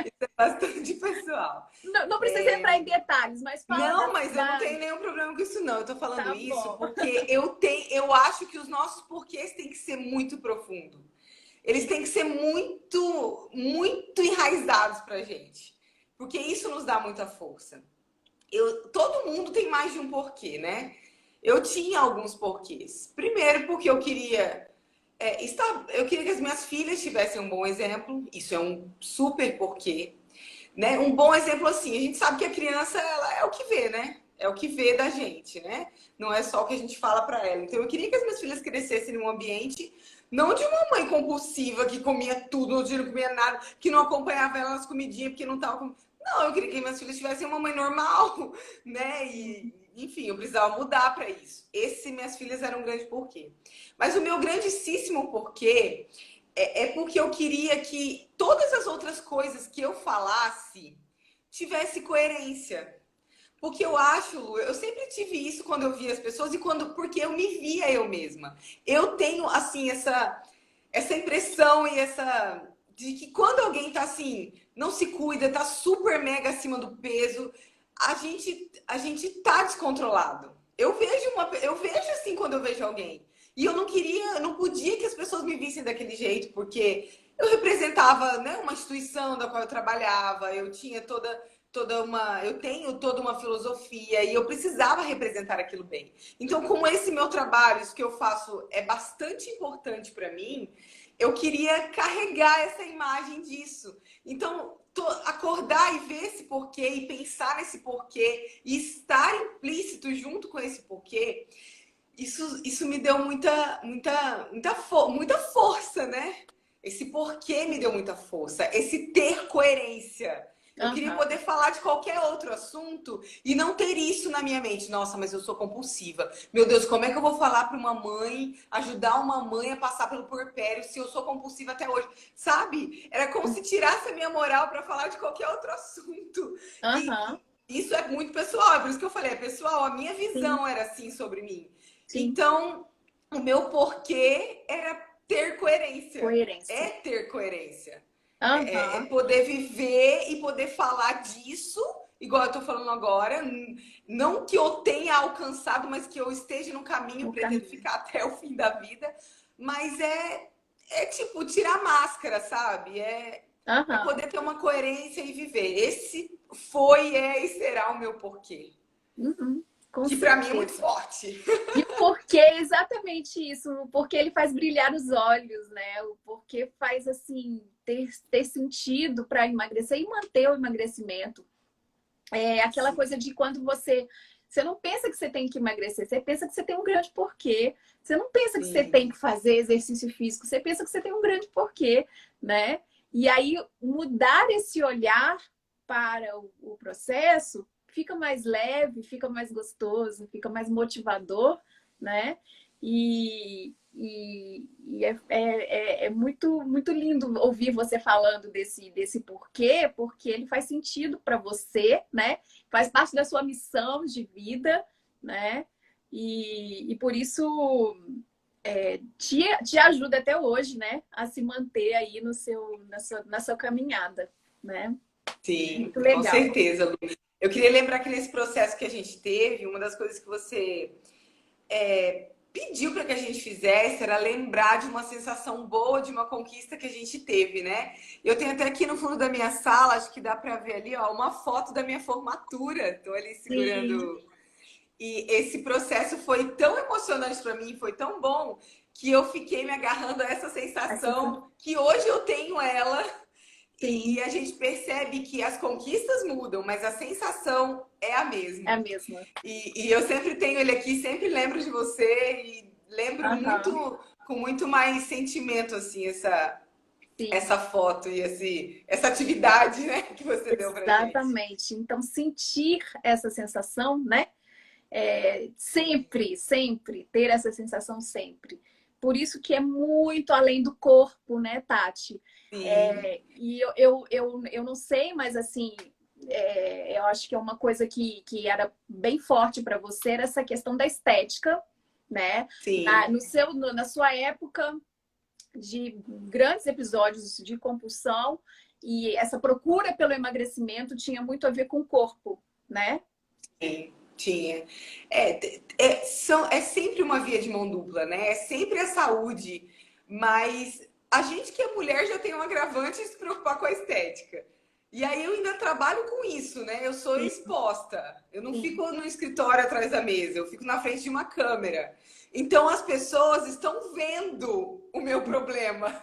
Isso é bastante pessoal. Não precisa entrar em detalhes, mas fala Não, mas eu não da... tenho nenhum problema com isso, não. Eu tô falando Tá isso bom. porque eu acho que os nossos porquês têm que ser muito profundo. Eles têm que ser muito, muito enraizados pra gente. Porque isso nos dá muita força. Todo mundo tem mais de um porquê, né? Eu tinha alguns porquês. Primeiro, porque eu queria que as minhas filhas tivessem um bom exemplo. Isso é um super porquê. Né? Um bom exemplo assim, a gente sabe que a criança ela é o que vê, né? É o que vê da gente, né? Não é só o que a gente fala para ela. Então eu queria que as minhas filhas crescessem num ambiente não de uma mãe compulsiva que comia tudo, outro dia não comia nada, que não acompanhava ela nas comidinhas porque não tava com... Não, eu queria que minhas filhas tivessem uma mãe normal, né? E enfim, eu precisava mudar para isso. Esse minhas filhas eram um grande porquê. Mas o meu grandíssimo porquê é porque eu queria que todas as outras coisas que eu falasse tivesse coerência. Porque eu acho, Lu, eu sempre tive isso quando eu via as pessoas porque eu me via eu mesma. Eu tenho assim essa impressão e essa de que quando alguém tá assim, não se cuida, tá super mega acima do peso, a gente tá descontrolado. Eu vejo assim quando eu vejo alguém. E eu não podia que as pessoas me vissem daquele jeito, porque eu representava, né, uma instituição da qual eu trabalhava, eu tenho toda uma filosofia e eu precisava representar aquilo bem. Então, como esse meu trabalho, isso que eu faço é bastante importante para mim, eu queria carregar essa imagem disso. Então, acordar e ver esse porquê e pensar nesse porquê e estar implícito junto com esse porquê, isso me deu muita força, né? Esse porquê me deu muita força, esse ter coerência. Eu queria Aham. poder falar de qualquer outro assunto e não ter isso na minha mente. Nossa, mas eu sou compulsiva. Meu Deus, como é que eu vou falar para uma mãe, ajudar uma mãe a passar pelo puerpério se eu sou compulsiva até hoje? Sabe? Era como se tirasse a minha moral para falar de qualquer outro assunto. Aham. E isso é muito pessoal, é por isso que eu falei, é pessoal, a minha Sim, visão era assim sobre mim. sim. Então, o meu porquê era ter coerência. É Coerência. ter coerência. É Aham. poder viver e poder falar disso, igual eu tô falando agora. Não que eu tenha alcançado, mas que eu esteja no caminho, No pretendo caminho. ficar até o fim da vida. Mas é tipo, tirar a máscara, sabe? É Aham. poder ter uma coerência e viver. Esse foi, é e será o meu porquê. Uhum. Com Que pra mim é muito certeza. forte. E o porquê é exatamente isso. O porquê ele faz brilhar os olhos, né? O porquê faz, assim, ter sentido para emagrecer e manter o emagrecimento. É aquela Sim. coisa de quando você não pensa que você tem que emagrecer, você pensa que você tem um grande porquê. Você não pensa que você Sim. tem que fazer exercício físico, você pensa que você tem um grande porquê, né? E aí mudar esse olhar para o processo fica mais leve, fica mais gostoso, fica mais motivador, né? E é muito, muito lindo ouvir você falando desse porquê, porque ele faz sentido para você, né? Faz parte da sua missão de vida, né? E por isso te ajuda até hoje, né? A se manter aí na sua caminhada, né? Sim, Muito com legal. certeza, Lu. Eu queria lembrar que nesse processo que a gente teve, uma das coisas que você pediu para que a gente fizesse era lembrar de uma sensação boa, de uma conquista que a gente teve, né? Eu tenho até aqui no fundo da minha sala, acho que dá para ver ali, ó, uma foto da minha formatura. Estou ali Sim. segurando. E esse processo foi tão emocionante para mim, foi tão bom, que eu fiquei me agarrando a essa Essa sensação que hoje eu tenho ela Sim, E a gente percebe que as conquistas mudam, mas a sensação é a é a mesma. mesma. E eu sempre tenho ele aqui, sempre lembro de você e lembro Aham, muito, com muito mais sentimento, assim, sim. essa foto e essa atividade, né, que você deu pra gente. Exatamente. Então, sentir essa sensação, né? Sempre, sempre, ter essa sensação sempre. Por isso que é muito além do corpo, né, Tati? Sim, E eu não sei, mas assim, eu acho que é uma coisa que era bem forte para você, era essa questão da estética, né? sim. Na sua época de grandes episódios de compulsão, e essa procura pelo emagrecimento tinha muito a ver com o corpo, né? Sim, tinha. É sempre uma via de mão dupla, né? É sempre a saúde, mas a gente que é mulher já tem um agravante de se preocupar com a estética. E aí eu ainda trabalho com isso, né? Eu sou Sim, exposta. Eu não sim. fico no escritório atrás da mesa, eu fico na frente de uma câmera. Então as pessoas estão vendo o meu problema.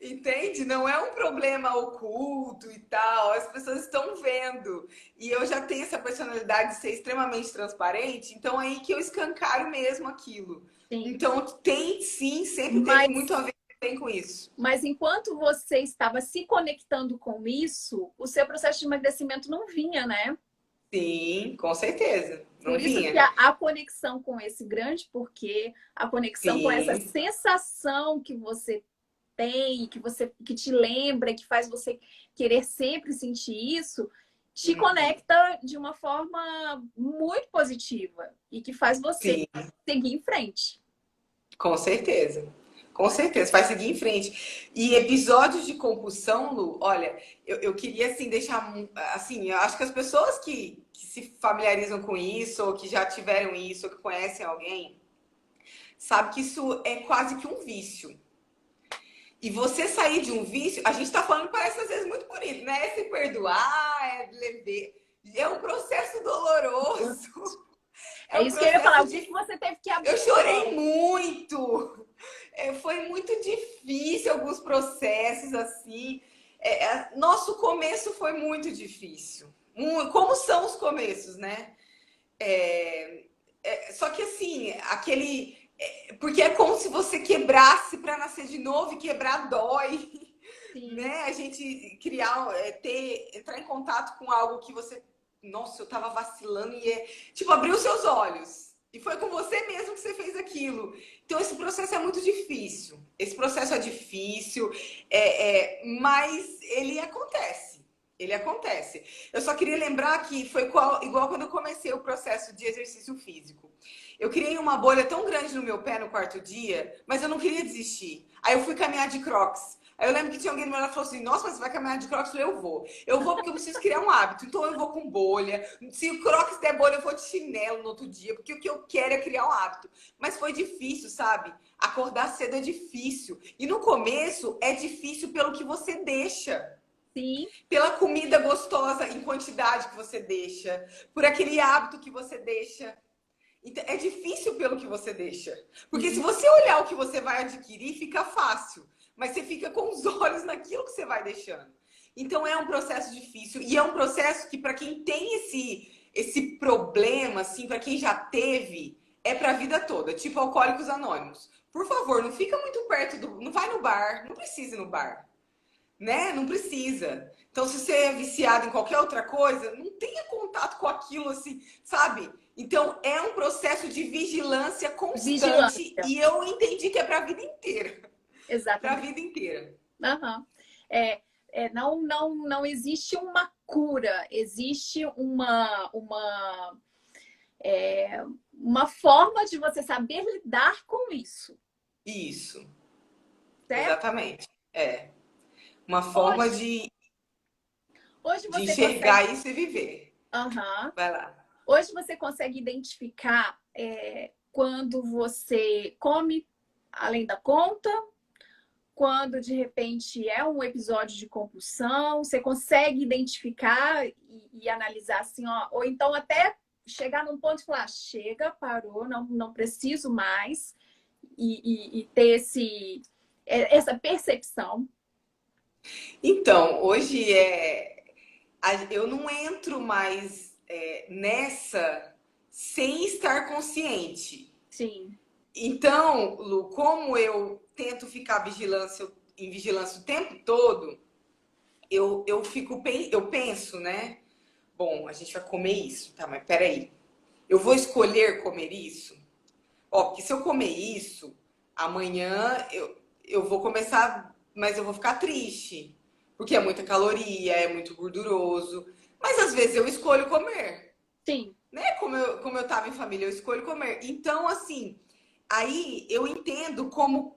Entende? Não é um problema oculto e tal. As pessoas estão vendo. E eu já tenho essa personalidade de ser extremamente transparente, então é aí que eu escancaro mesmo aquilo. Sim. Então tem sim, sempre teve muito Mas a ver também com isso. Mas enquanto você estava se conectando com isso, o seu processo de emagrecimento não vinha, né? Sim, com certeza. Por Não isso que vinha. a conexão com esse grande porquê, a conexão com essa Sim, sensação que você tem, que te lembra, que faz você querer sempre sentir isso, te conecta de uma forma muito positiva e que faz você sim. seguir em frente. Com certeza. Com certeza, vai seguir em frente. E episódios de compulsão, Lu, olha, eu queria assim deixar assim, eu acho que as pessoas que se familiarizam com isso, ou que já tiveram isso, ou que conhecem alguém, sabe que isso é quase que um vício. E você sair de um vício, a gente tá falando, parece às vezes muito bonito, né? É se perdoar, é leve, é um processo doloroso, é É um isso que eu ia falar. processo O que que de. você teve que Eu abrir chorei mão? muito. Foi muito difícil alguns processos assim. Nosso começo foi muito difícil. Como são os começos, né? Só que assim, aquele. Porque é como se você quebrasse para nascer de novo e quebrar dói, Sim, né? A gente criar, entrar em contato com algo que você. Nossa, eu tava vacilando e tipo, abriu seus olhos. E foi com você mesmo que você fez aquilo. Então, esse processo é muito difícil. Esse processo é difícil, mas ele acontece. Ele acontece. Eu só queria lembrar que foi igual quando eu comecei o processo de exercício físico. Eu criei uma bolha tão grande no meu pé no quarto dia, mas eu não queria desistir. Aí eu fui caminhar de crocs. Aí eu lembro que tinha alguém do meu lado que falou assim: Nossa, mas você vai caminhar de crocs? Eu falei: Eu vou. Eu vou porque eu preciso criar um hábito. Então eu vou com bolha. Se o crocs der bolha, eu vou de chinelo no outro dia, porque o que eu quero é criar um hábito. Mas foi difícil, sabe? Acordar cedo é difícil. E no começo é difícil pelo que você deixa, sim. pela comida gostosa em quantidade que você deixa, por aquele hábito que você deixa. Então, é difícil pelo que você deixa. Porque se Sim. você olhar o que você vai adquirir, fica fácil. Mas você fica com os olhos naquilo que você vai deixando. Então é um processo difícil. E é um processo que, para quem tem esse problema, assim, para quem já teve, é para a vida toda. Tipo Alcoólicos Anônimos. Por favor, não fica muito perto do. Não vai no bar. Não precisa ir no bar, né? Não precisa. Então, se você é viciado em qualquer outra coisa, não tenha contato com aquilo assim, sabe? Então, é um processo de vigilância constante Vigilância. e eu entendi que é para a vida inteira. Para a Exatamente. vida inteira. Aham. É, não existe uma cura, existe uma forma de você saber lidar com isso, Isso, certo? exatamente. É uma forma Hoje, hoje de você consegue, enxergar isso e viver. aham. Vai lá. Hoje você consegue identificar quando você come além da conta, quando de repente é um episódio de compulsão, você consegue identificar e analisar assim, ó, ou então até chegar num ponto e falar, chega, parou, não preciso mais, e ter essa percepção. Então, hoje eu não entro mais nessa sem estar consciente. Sim, Então, Lu, como eu tento ficar em vigilância o tempo todo, eu penso, né? Bom, a gente vai comer isso, tá? Mas peraí, eu vou escolher comer isso? Ó, porque se eu comer isso, amanhã eu vou começar, mas eu vou ficar triste, porque é muita caloria, é muito gorduroso. Mas às vezes eu escolho comer, sim. né? Como eu tava em família, eu escolho comer. Então, assim, aí eu entendo como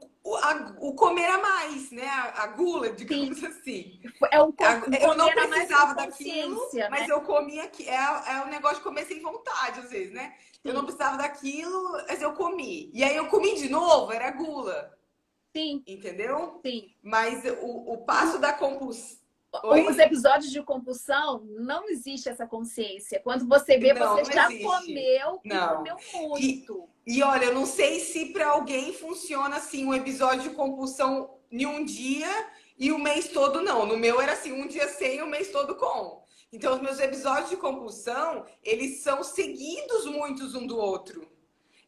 o comer a mais, né? A gula, Sim, digamos assim. é um Eu não comer a mais com precisava daquilo, consciência, né? mas eu comia que é o negócio de comer sem vontade, às vezes, né? Eu não Sim, precisava daquilo, mas eu comi. E aí eu comi de novo, era gula, sim, entendeu? sim. Mas o passo da compulsão. Os Oi? episódios de compulsão, não existe essa consciência. Quando você vê, Não, você não já existe. comeu e Não. comeu E, muito. e olha, eu não sei se para alguém funciona assim um episódio de compulsão em um dia e o mês todo não. No meu era assim, um dia sem, o mês todo com. Então, os meus episódios de compulsão, eles são seguidos muitos um do outro.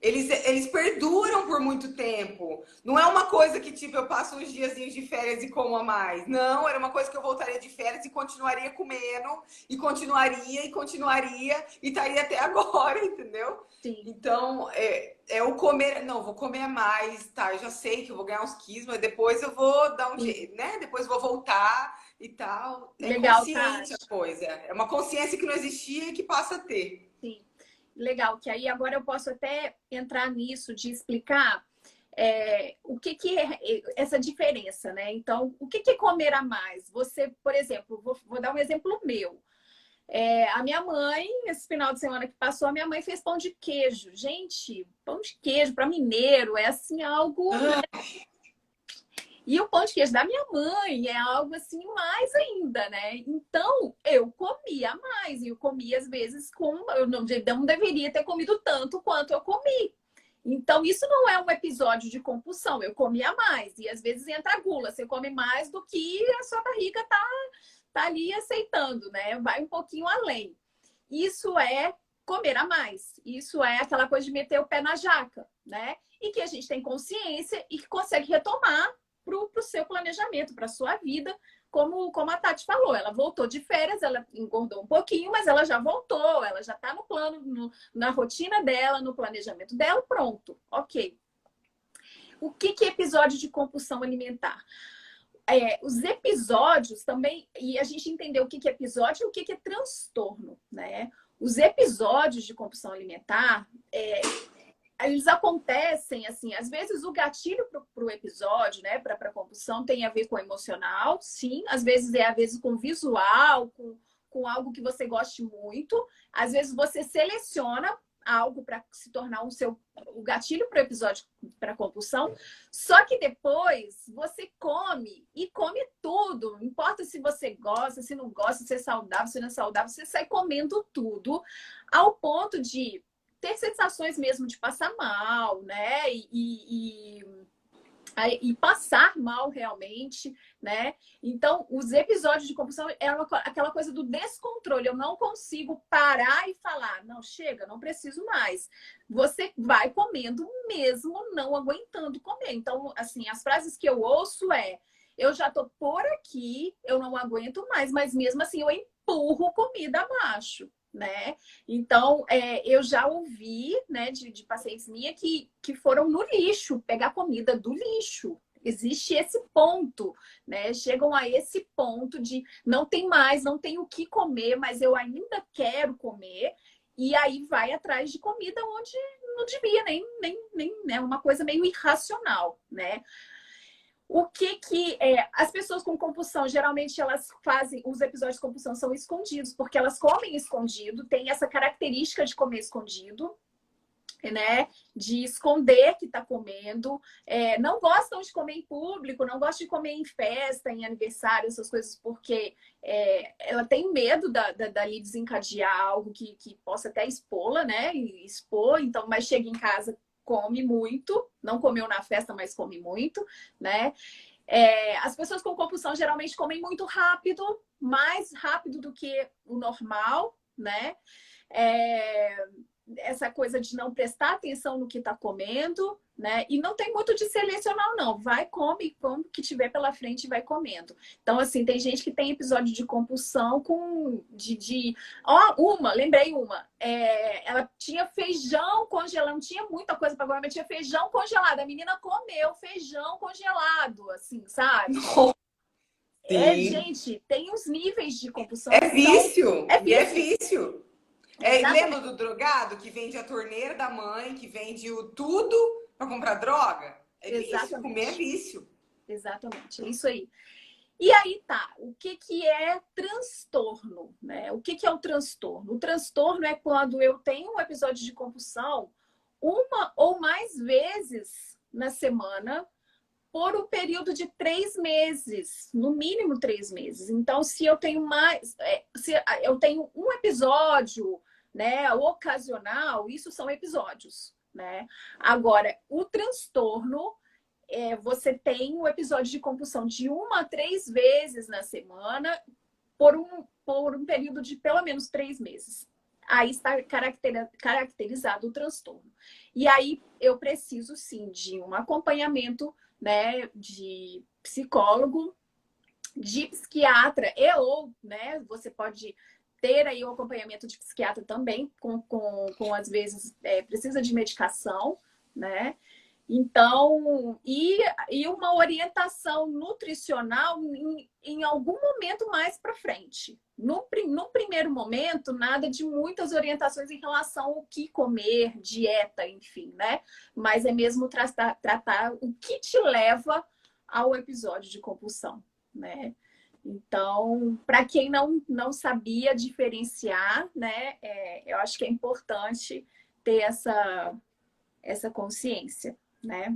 Eles perduram por muito tempo. Não é uma coisa que, tipo, eu passo uns diazinhos de férias e como a mais. Não, era uma coisa que eu voltaria de férias e continuaria comendo, e continuaria, e estaria até agora, entendeu? Sim, Então, é o comer. Não, vou comer a mais, tá? Eu já sei que eu vou ganhar uns quilos, mas depois eu vou dar um sim. jeito, né? Depois eu vou voltar e tal. É Legal, consciente a Tati. coisa. É uma consciência que não existia e que passa a ter. Sim. Legal, que aí agora eu posso até entrar nisso de explicar o que, que é essa diferença, né? Então, o que, que é comer a mais? Você, por exemplo, vou dar um exemplo meu. A minha mãe, esse final de semana que passou, a minha mãe fez pão de queijo. Gente, pão de queijo para mineiro é assim algo, né? E o pão de queijo da minha mãe é algo assim mais ainda, né? Então eu comia mais, e eu comia às vezes eu não deveria ter comido tanto quanto eu comi. Então, isso não é um episódio de compulsão, eu comia mais, e às vezes entra a gula, você come mais do que a sua barriga tá ali aceitando, né? Vai um pouquinho além. Isso é comer a mais. Isso é aquela coisa de meter o pé na jaca, né? E que a gente tem consciência e que consegue retomar para o seu planejamento, para a sua vida, como a Tati falou. Ela voltou de férias, ela engordou um pouquinho, mas ela já voltou, ela já está no plano, na rotina dela, no planejamento dela, pronto, ok. O que é episódio de compulsão alimentar? Os episódios também, e a gente entendeu o que é episódio e o que é transtorno, né? Os episódios de compulsão alimentar, eles acontecem assim, às vezes o gatilho para o episódio, né, para a compulsão tem a ver com o emocional, sim, às vezes com visual, com algo que você goste muito, às vezes você seleciona algo para se tornar o gatilho para o episódio para compulsão, só que depois você come e come tudo, não importa se você gosta, se não gosta, se é saudável, se não é saudável, você sai comendo tudo, ao ponto de ter sensações mesmo de passar mal, né? E passar mal realmente, né? Então, os episódios de compulsão aquela coisa do descontrole. Eu não consigo parar e falar, não, chega, não preciso mais. Você vai comendo mesmo não aguentando comer. Então, assim, as frases que eu ouço eu já tô por aqui, eu não aguento mais, mas mesmo assim eu empurro comida abaixo, né? Então, eu já ouvi, né, de pacientes minha que foram no lixo, pegar comida do lixo. Existe esse ponto, né? Chegam a esse ponto de não tem mais, não tem o que comer, mas eu ainda quero comer. E aí vai atrás de comida onde não devia, nem né? Uma coisa meio irracional, né? As pessoas com compulsão, geralmente elas fazem, os episódios de compulsão são escondidos, porque elas comem escondido, tem essa característica de comer escondido, né? De esconder que está comendo, não gostam de comer em público, não gostam de comer em festa, em aniversário, essas coisas, porque ela tem medo dali desencadear algo que possa até expô-la, né? E expor, então, mas chega em casa, come muito, não comeu na festa, mas come muito, né? As pessoas com compulsão geralmente comem muito rápido, mais rápido do que o normal, né? É, essa coisa de não prestar atenção no que está comendo, né? E não tem muito de selecionar, não. Vai, come o que tiver pela frente e vai comendo. Então, assim, tem gente que tem episódio de compulsão lembrei uma. Ela tinha feijão congelado, não tinha muita coisa para comer, mas tinha feijão congelado. A menina comeu feijão congelado, assim, sabe? Sim. Gente, tem os níveis de compulsão É que são. vício. É E é vício. vício. Lembra Exatamente. do drogado que vende a torneira da mãe, que vende o tudo para comprar droga? É vício. Comer é Exatamente. vício. Exatamente. É isso aí. E aí tá, o que que é transtorno, né? O que que é o transtorno? O transtorno é quando eu tenho um episódio de compulsão uma ou mais vezes na semana por um período de 3 meses, no mínimo 3 meses. Então, se eu tenho se eu tenho um episódio, né, ocasional, isso são episódios, né? Agora, o transtorno você tem um episódio de compulsão de 1 a 3 vezes na semana por um período de pelo menos 3 meses. Aí está caracterizado o transtorno. E aí eu preciso sim de um acompanhamento, né, de psicólogo, de psiquiatra ou, né, você pode ter aí o acompanhamento de psiquiatra também, às vezes precisa de medicação, né? Então, e uma orientação nutricional em algum momento mais para frente. No primeiro momento, nada de muitas orientações em relação ao que comer, dieta, enfim, né? Mas é mesmo tratar o que te leva ao episódio de compulsão, né? Então, para quem não sabia diferenciar, né? Eu acho que é importante ter essa consciência, né?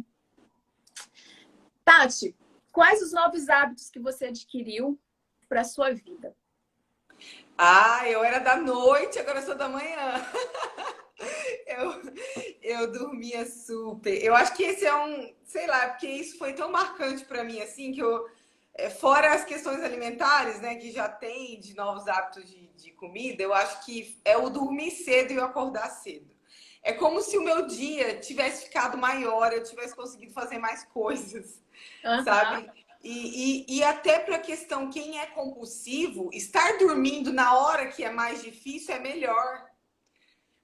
Tati, quais os novos hábitos que você adquiriu para a sua vida? Eu era da noite, agora eu sou da manhã. Eu dormia super. Eu acho que esse é sei lá, porque isso foi tão marcante para mim, assim, que fora as questões alimentares, né, que já tem de novos hábitos de comida, eu acho que é o dormir cedo e o acordar cedo. É como se o meu dia tivesse ficado maior, eu tivesse conseguido fazer mais coisas, Aham. sabe? E até para a questão, quem é compulsivo, estar dormindo na hora que é mais difícil é melhor.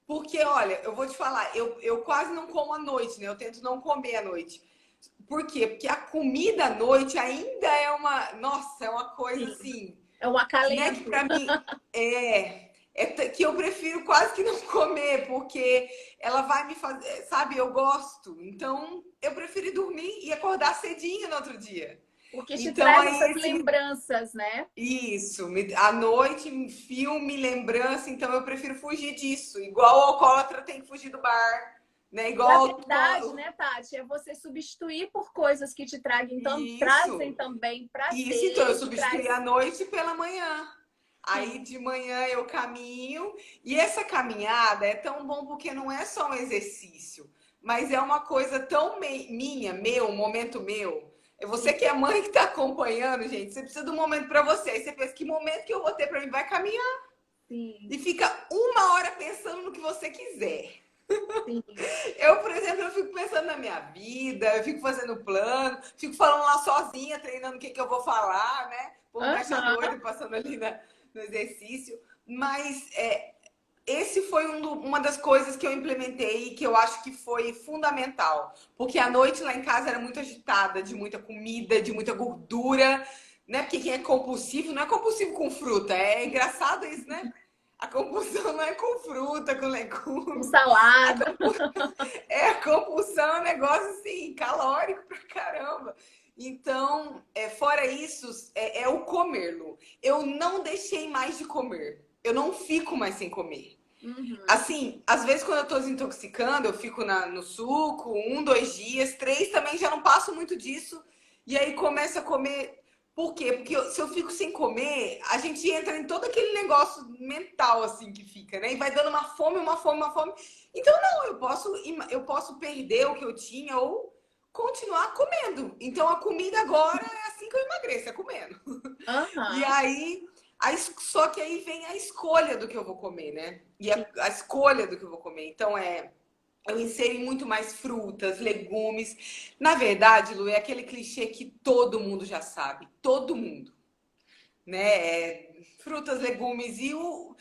Porque, olha, eu vou te falar, eu quase não como à noite, né? Eu tento não comer à noite. Por quê? Porque a comida à noite ainda é nossa, é uma coisa Sim, assim, é um né? Que acalento. pra mim que eu prefiro quase que não comer, porque ela vai me fazer, sabe? Eu gosto. Então, eu prefiro ir dormir e acordar cedinho no outro dia. Porque te Então, traz aí essas lembranças, né? isso, à noite, filme, lembrança, então eu prefiro fugir disso. Igual o alcoólatra tem que fugir do bar, né? E a Igual verdade, né, Tati, é você substituir por coisas que te trazem isso. também Isso, então eu prazer, te substituí a traz. noite pela manhã. Aí Sim. de manhã eu caminho, e essa caminhada é tão bom porque não é só um exercício, mas é uma coisa tão minha, um momento meu. É você que é mãe que está acompanhando, gente. Você precisa de um momento para você. Aí você pensa, que momento que eu vou ter para mim? Vai caminhar. Sim, E fica 1 hora pensando no que você quiser. sim. Eu, por exemplo, eu fico pensando na minha vida, eu fico fazendo plano, fico falando lá sozinha, treinando o que, que eu vou falar, né? O povo me acha Aham. doido passando ali no exercício. Mas esse foi uma das coisas que eu implementei e que eu acho que foi fundamental. Porque a noite lá em casa era muito agitada, de muita comida, de muita gordura, né? Porque quem é compulsivo não é compulsivo com fruta. É engraçado isso, né? A compulsão não é com fruta, com Com legumes. salada. A compulsão é um negócio assim, calórico pra caramba. Então, fora isso, é o comer, Lu. Eu não deixei mais de comer. Eu não fico mais sem comer. Uhum. Assim, às vezes quando eu tô desintoxicando, eu fico no suco, 1, 2 dias, 3 também já não passo muito disso. E aí começo a comer. Por quê? Porque se eu fico sem comer, a gente entra em todo aquele negócio mental, assim, que fica, né? E vai dando uma fome, uma fome, uma fome. Então, não, eu posso perder o que eu tinha ou continuar comendo. Então a comida agora é assim que eu emagreço, é comendo. E Aham. aí, só que aí vem a escolha do que eu vou comer, né? E Sim. a escolha do que eu vou comer. Então eu inseri muito mais frutas, legumes. Na verdade, Lu, é aquele clichê que todo mundo já sabe, todo mundo, né? Frutas, legumes e o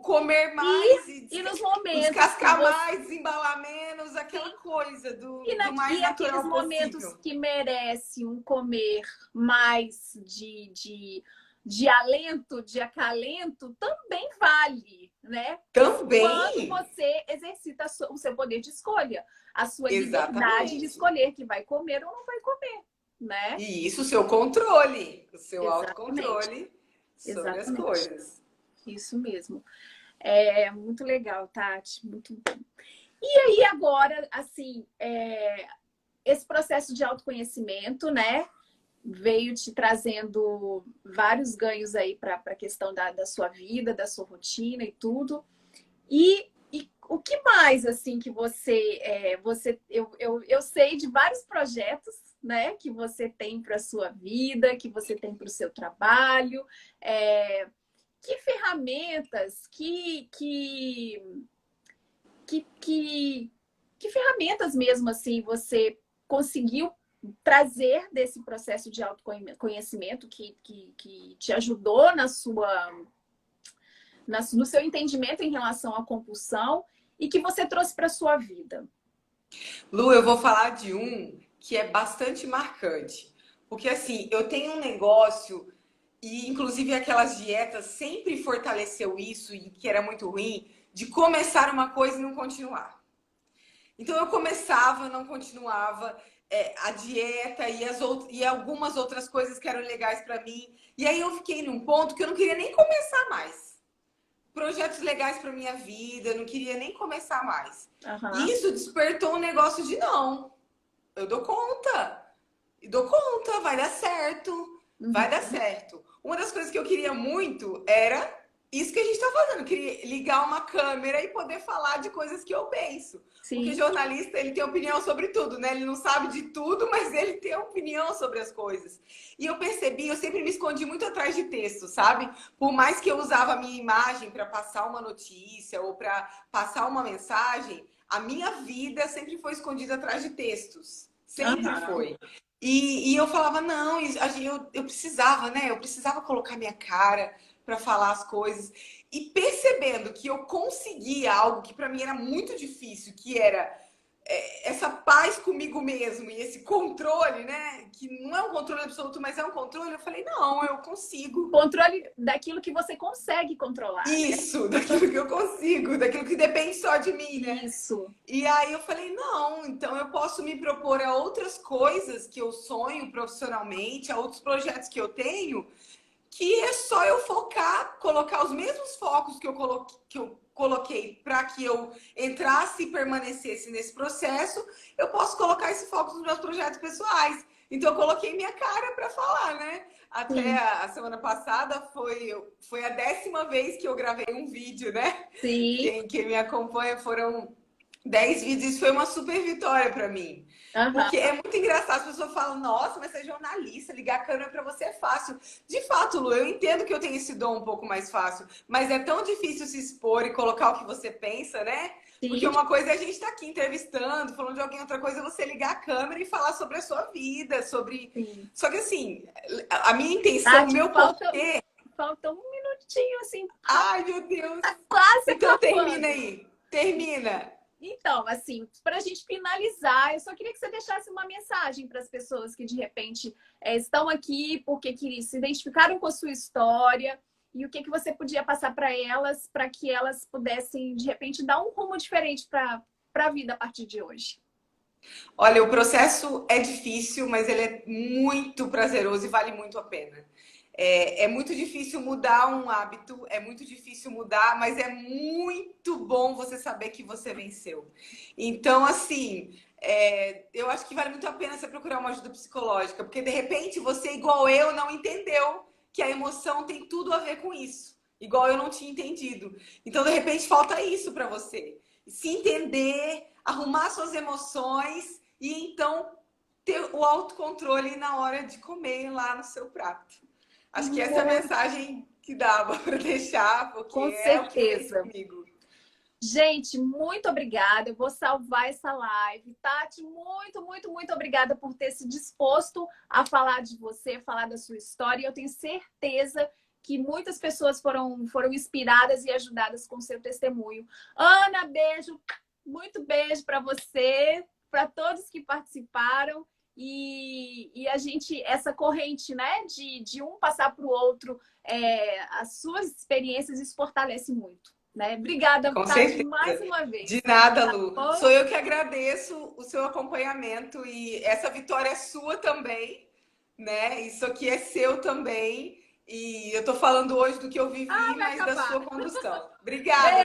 comer mais e E nos o momentos que descascar você. mais, embalar menos, aquela coisa do E mais aqueles natural momentos possível. que merece um comer mais de alento, de acalento, também vale, né? Quando Também, você exercita o seu poder de escolha, a sua liberdade de exatamente. escolher que vai comer ou não vai comer, né? E isso, o seu controle, o seu Exatamente, autocontrole sobre as exatamente. coisas. Isso mesmo. É muito legal, Tati, muito bom. E aí agora, assim, esse processo de autoconhecimento, né, veio te trazendo vários ganhos aí para a questão da sua vida, da sua rotina e tudo. E o que mais, assim, que eu sei de vários projetos, né, que você tem para a sua vida, que você tem para o seu trabalho, que ferramentas, que, que, que ferramentas mesmo assim você conseguiu trazer desse processo de autoconhecimento que te ajudou no seu entendimento em relação à compulsão e que você trouxe para a sua vida? Lu, eu vou falar de um que é bastante marcante. Porque assim, eu tenho um negócio, e inclusive aquelas dietas sempre fortaleceu isso, e que era muito ruim, de começar uma coisa e não continuar. Então eu começava, não continuava a dieta e algumas outras coisas que eram legais para mim. E aí eu fiquei num ponto que eu não queria nem começar mais. Projetos legais para minha vida, eu não queria nem começar mais. E Aham. isso despertou um negócio de não. Eu dou conta. E dou conta, vai dar certo. Vai dar Uhum. certo. Uma das coisas que eu queria muito era isso que a gente está fazendo. Eu queria ligar uma câmera e poder falar de coisas que eu penso. Porque Sim. jornalista, ele tem opinião sobre tudo, né? Ele não sabe de tudo, mas ele tem opinião sobre as coisas. E eu percebi, eu sempre me escondi muito atrás de texto, sabe? Por mais que eu usava a minha imagem para passar uma notícia ou para passar uma mensagem, a minha vida sempre foi escondida atrás de textos. Sempre Aham. foi. E eu falava, não, eu precisava, né? Eu precisava colocar minha cara para falar as coisas. E percebendo que eu conseguia algo que para mim era muito difícil, que era essa paz comigo mesmo e esse controle, né? Que não é um controle absoluto, mas é um controle. Eu falei, não, eu consigo. Controle daquilo que você consegue controlar, né? Isso, daquilo que eu consigo, daquilo que depende só de mim, né? Isso. E aí eu falei, não, então eu posso me propor a outras coisas que eu sonho profissionalmente, a outros projetos que eu tenho, que é só eu focar, colocar os mesmos focos que eu coloquei para que eu entrasse e permanecesse nesse processo, eu posso colocar esse foco nos meus projetos pessoais. Então eu coloquei minha cara para falar, né? Até Sim. a semana passada foi a 10ª vez que eu gravei um vídeo, né? Sim. Quem me acompanha foram 10 vídeos, isso foi uma super vitória para mim. Aham. Porque é muito engraçado, as pessoas falam, nossa, mas você é jornalista, ligar a câmera para você é fácil. De fato, Lu, eu entendo que eu tenho esse dom um pouco mais fácil, mas é tão difícil se expor e colocar o que você pensa, né? Porque Sim. uma coisa é a gente estar aqui entrevistando, falando de alguém, outra coisa é você ligar a câmera e falar sobre a sua vida, sobre. Sim. Só que assim, a minha intenção, o Tati, meu falta, porquê. falta um minutinho, assim, Ai, meu Deus! tá quase Então termina acabando. aí, termina. Então, assim, para a gente finalizar, eu só queria que você deixasse uma mensagem para as pessoas que de repente estão aqui porque que se identificaram com a sua história e o que você podia passar para que elas pudessem de repente dar um rumo diferente para a vida a partir de hoje. Olha, o processo é difícil, mas ele é muito prazeroso e vale muito a pena. É muito difícil mudar um hábito, é muito difícil mudar, mas é muito bom você saber que você venceu. Então, assim, eu acho que vale muito a pena você procurar uma ajuda psicológica, porque de repente você, igual eu, não entendeu que a emoção tem tudo a ver com isso, igual eu não tinha entendido. Então, de repente, falta isso para você. Se entender, arrumar suas emoções e então ter o autocontrole na hora de comer lá no seu prato. Acho que essa é a mensagem que dava para deixar, porque Com é o que fez certeza. comigo. Gente, muito obrigada. Eu vou salvar essa live. Tati, muito, muito, muito obrigada por ter se disposto a falar de você, falar da sua história. E eu tenho certeza que muitas pessoas foram inspiradas e ajudadas com o seu testemunho. Ana, beijo, muito beijo para você, para todos que participaram. E a gente, essa corrente, né, de um passar para o outro, as suas experiências, isso fortalece muito. Né? Obrigada, Com Tati, certeza. mais uma De vez. nada, Tá Lu. bom? Sou eu que agradeço o seu acompanhamento e essa vitória é sua também, né? Isso aqui é seu também. E eu tô falando hoje do que eu vivi, Vai mas da acabar. sua condução. Obrigada.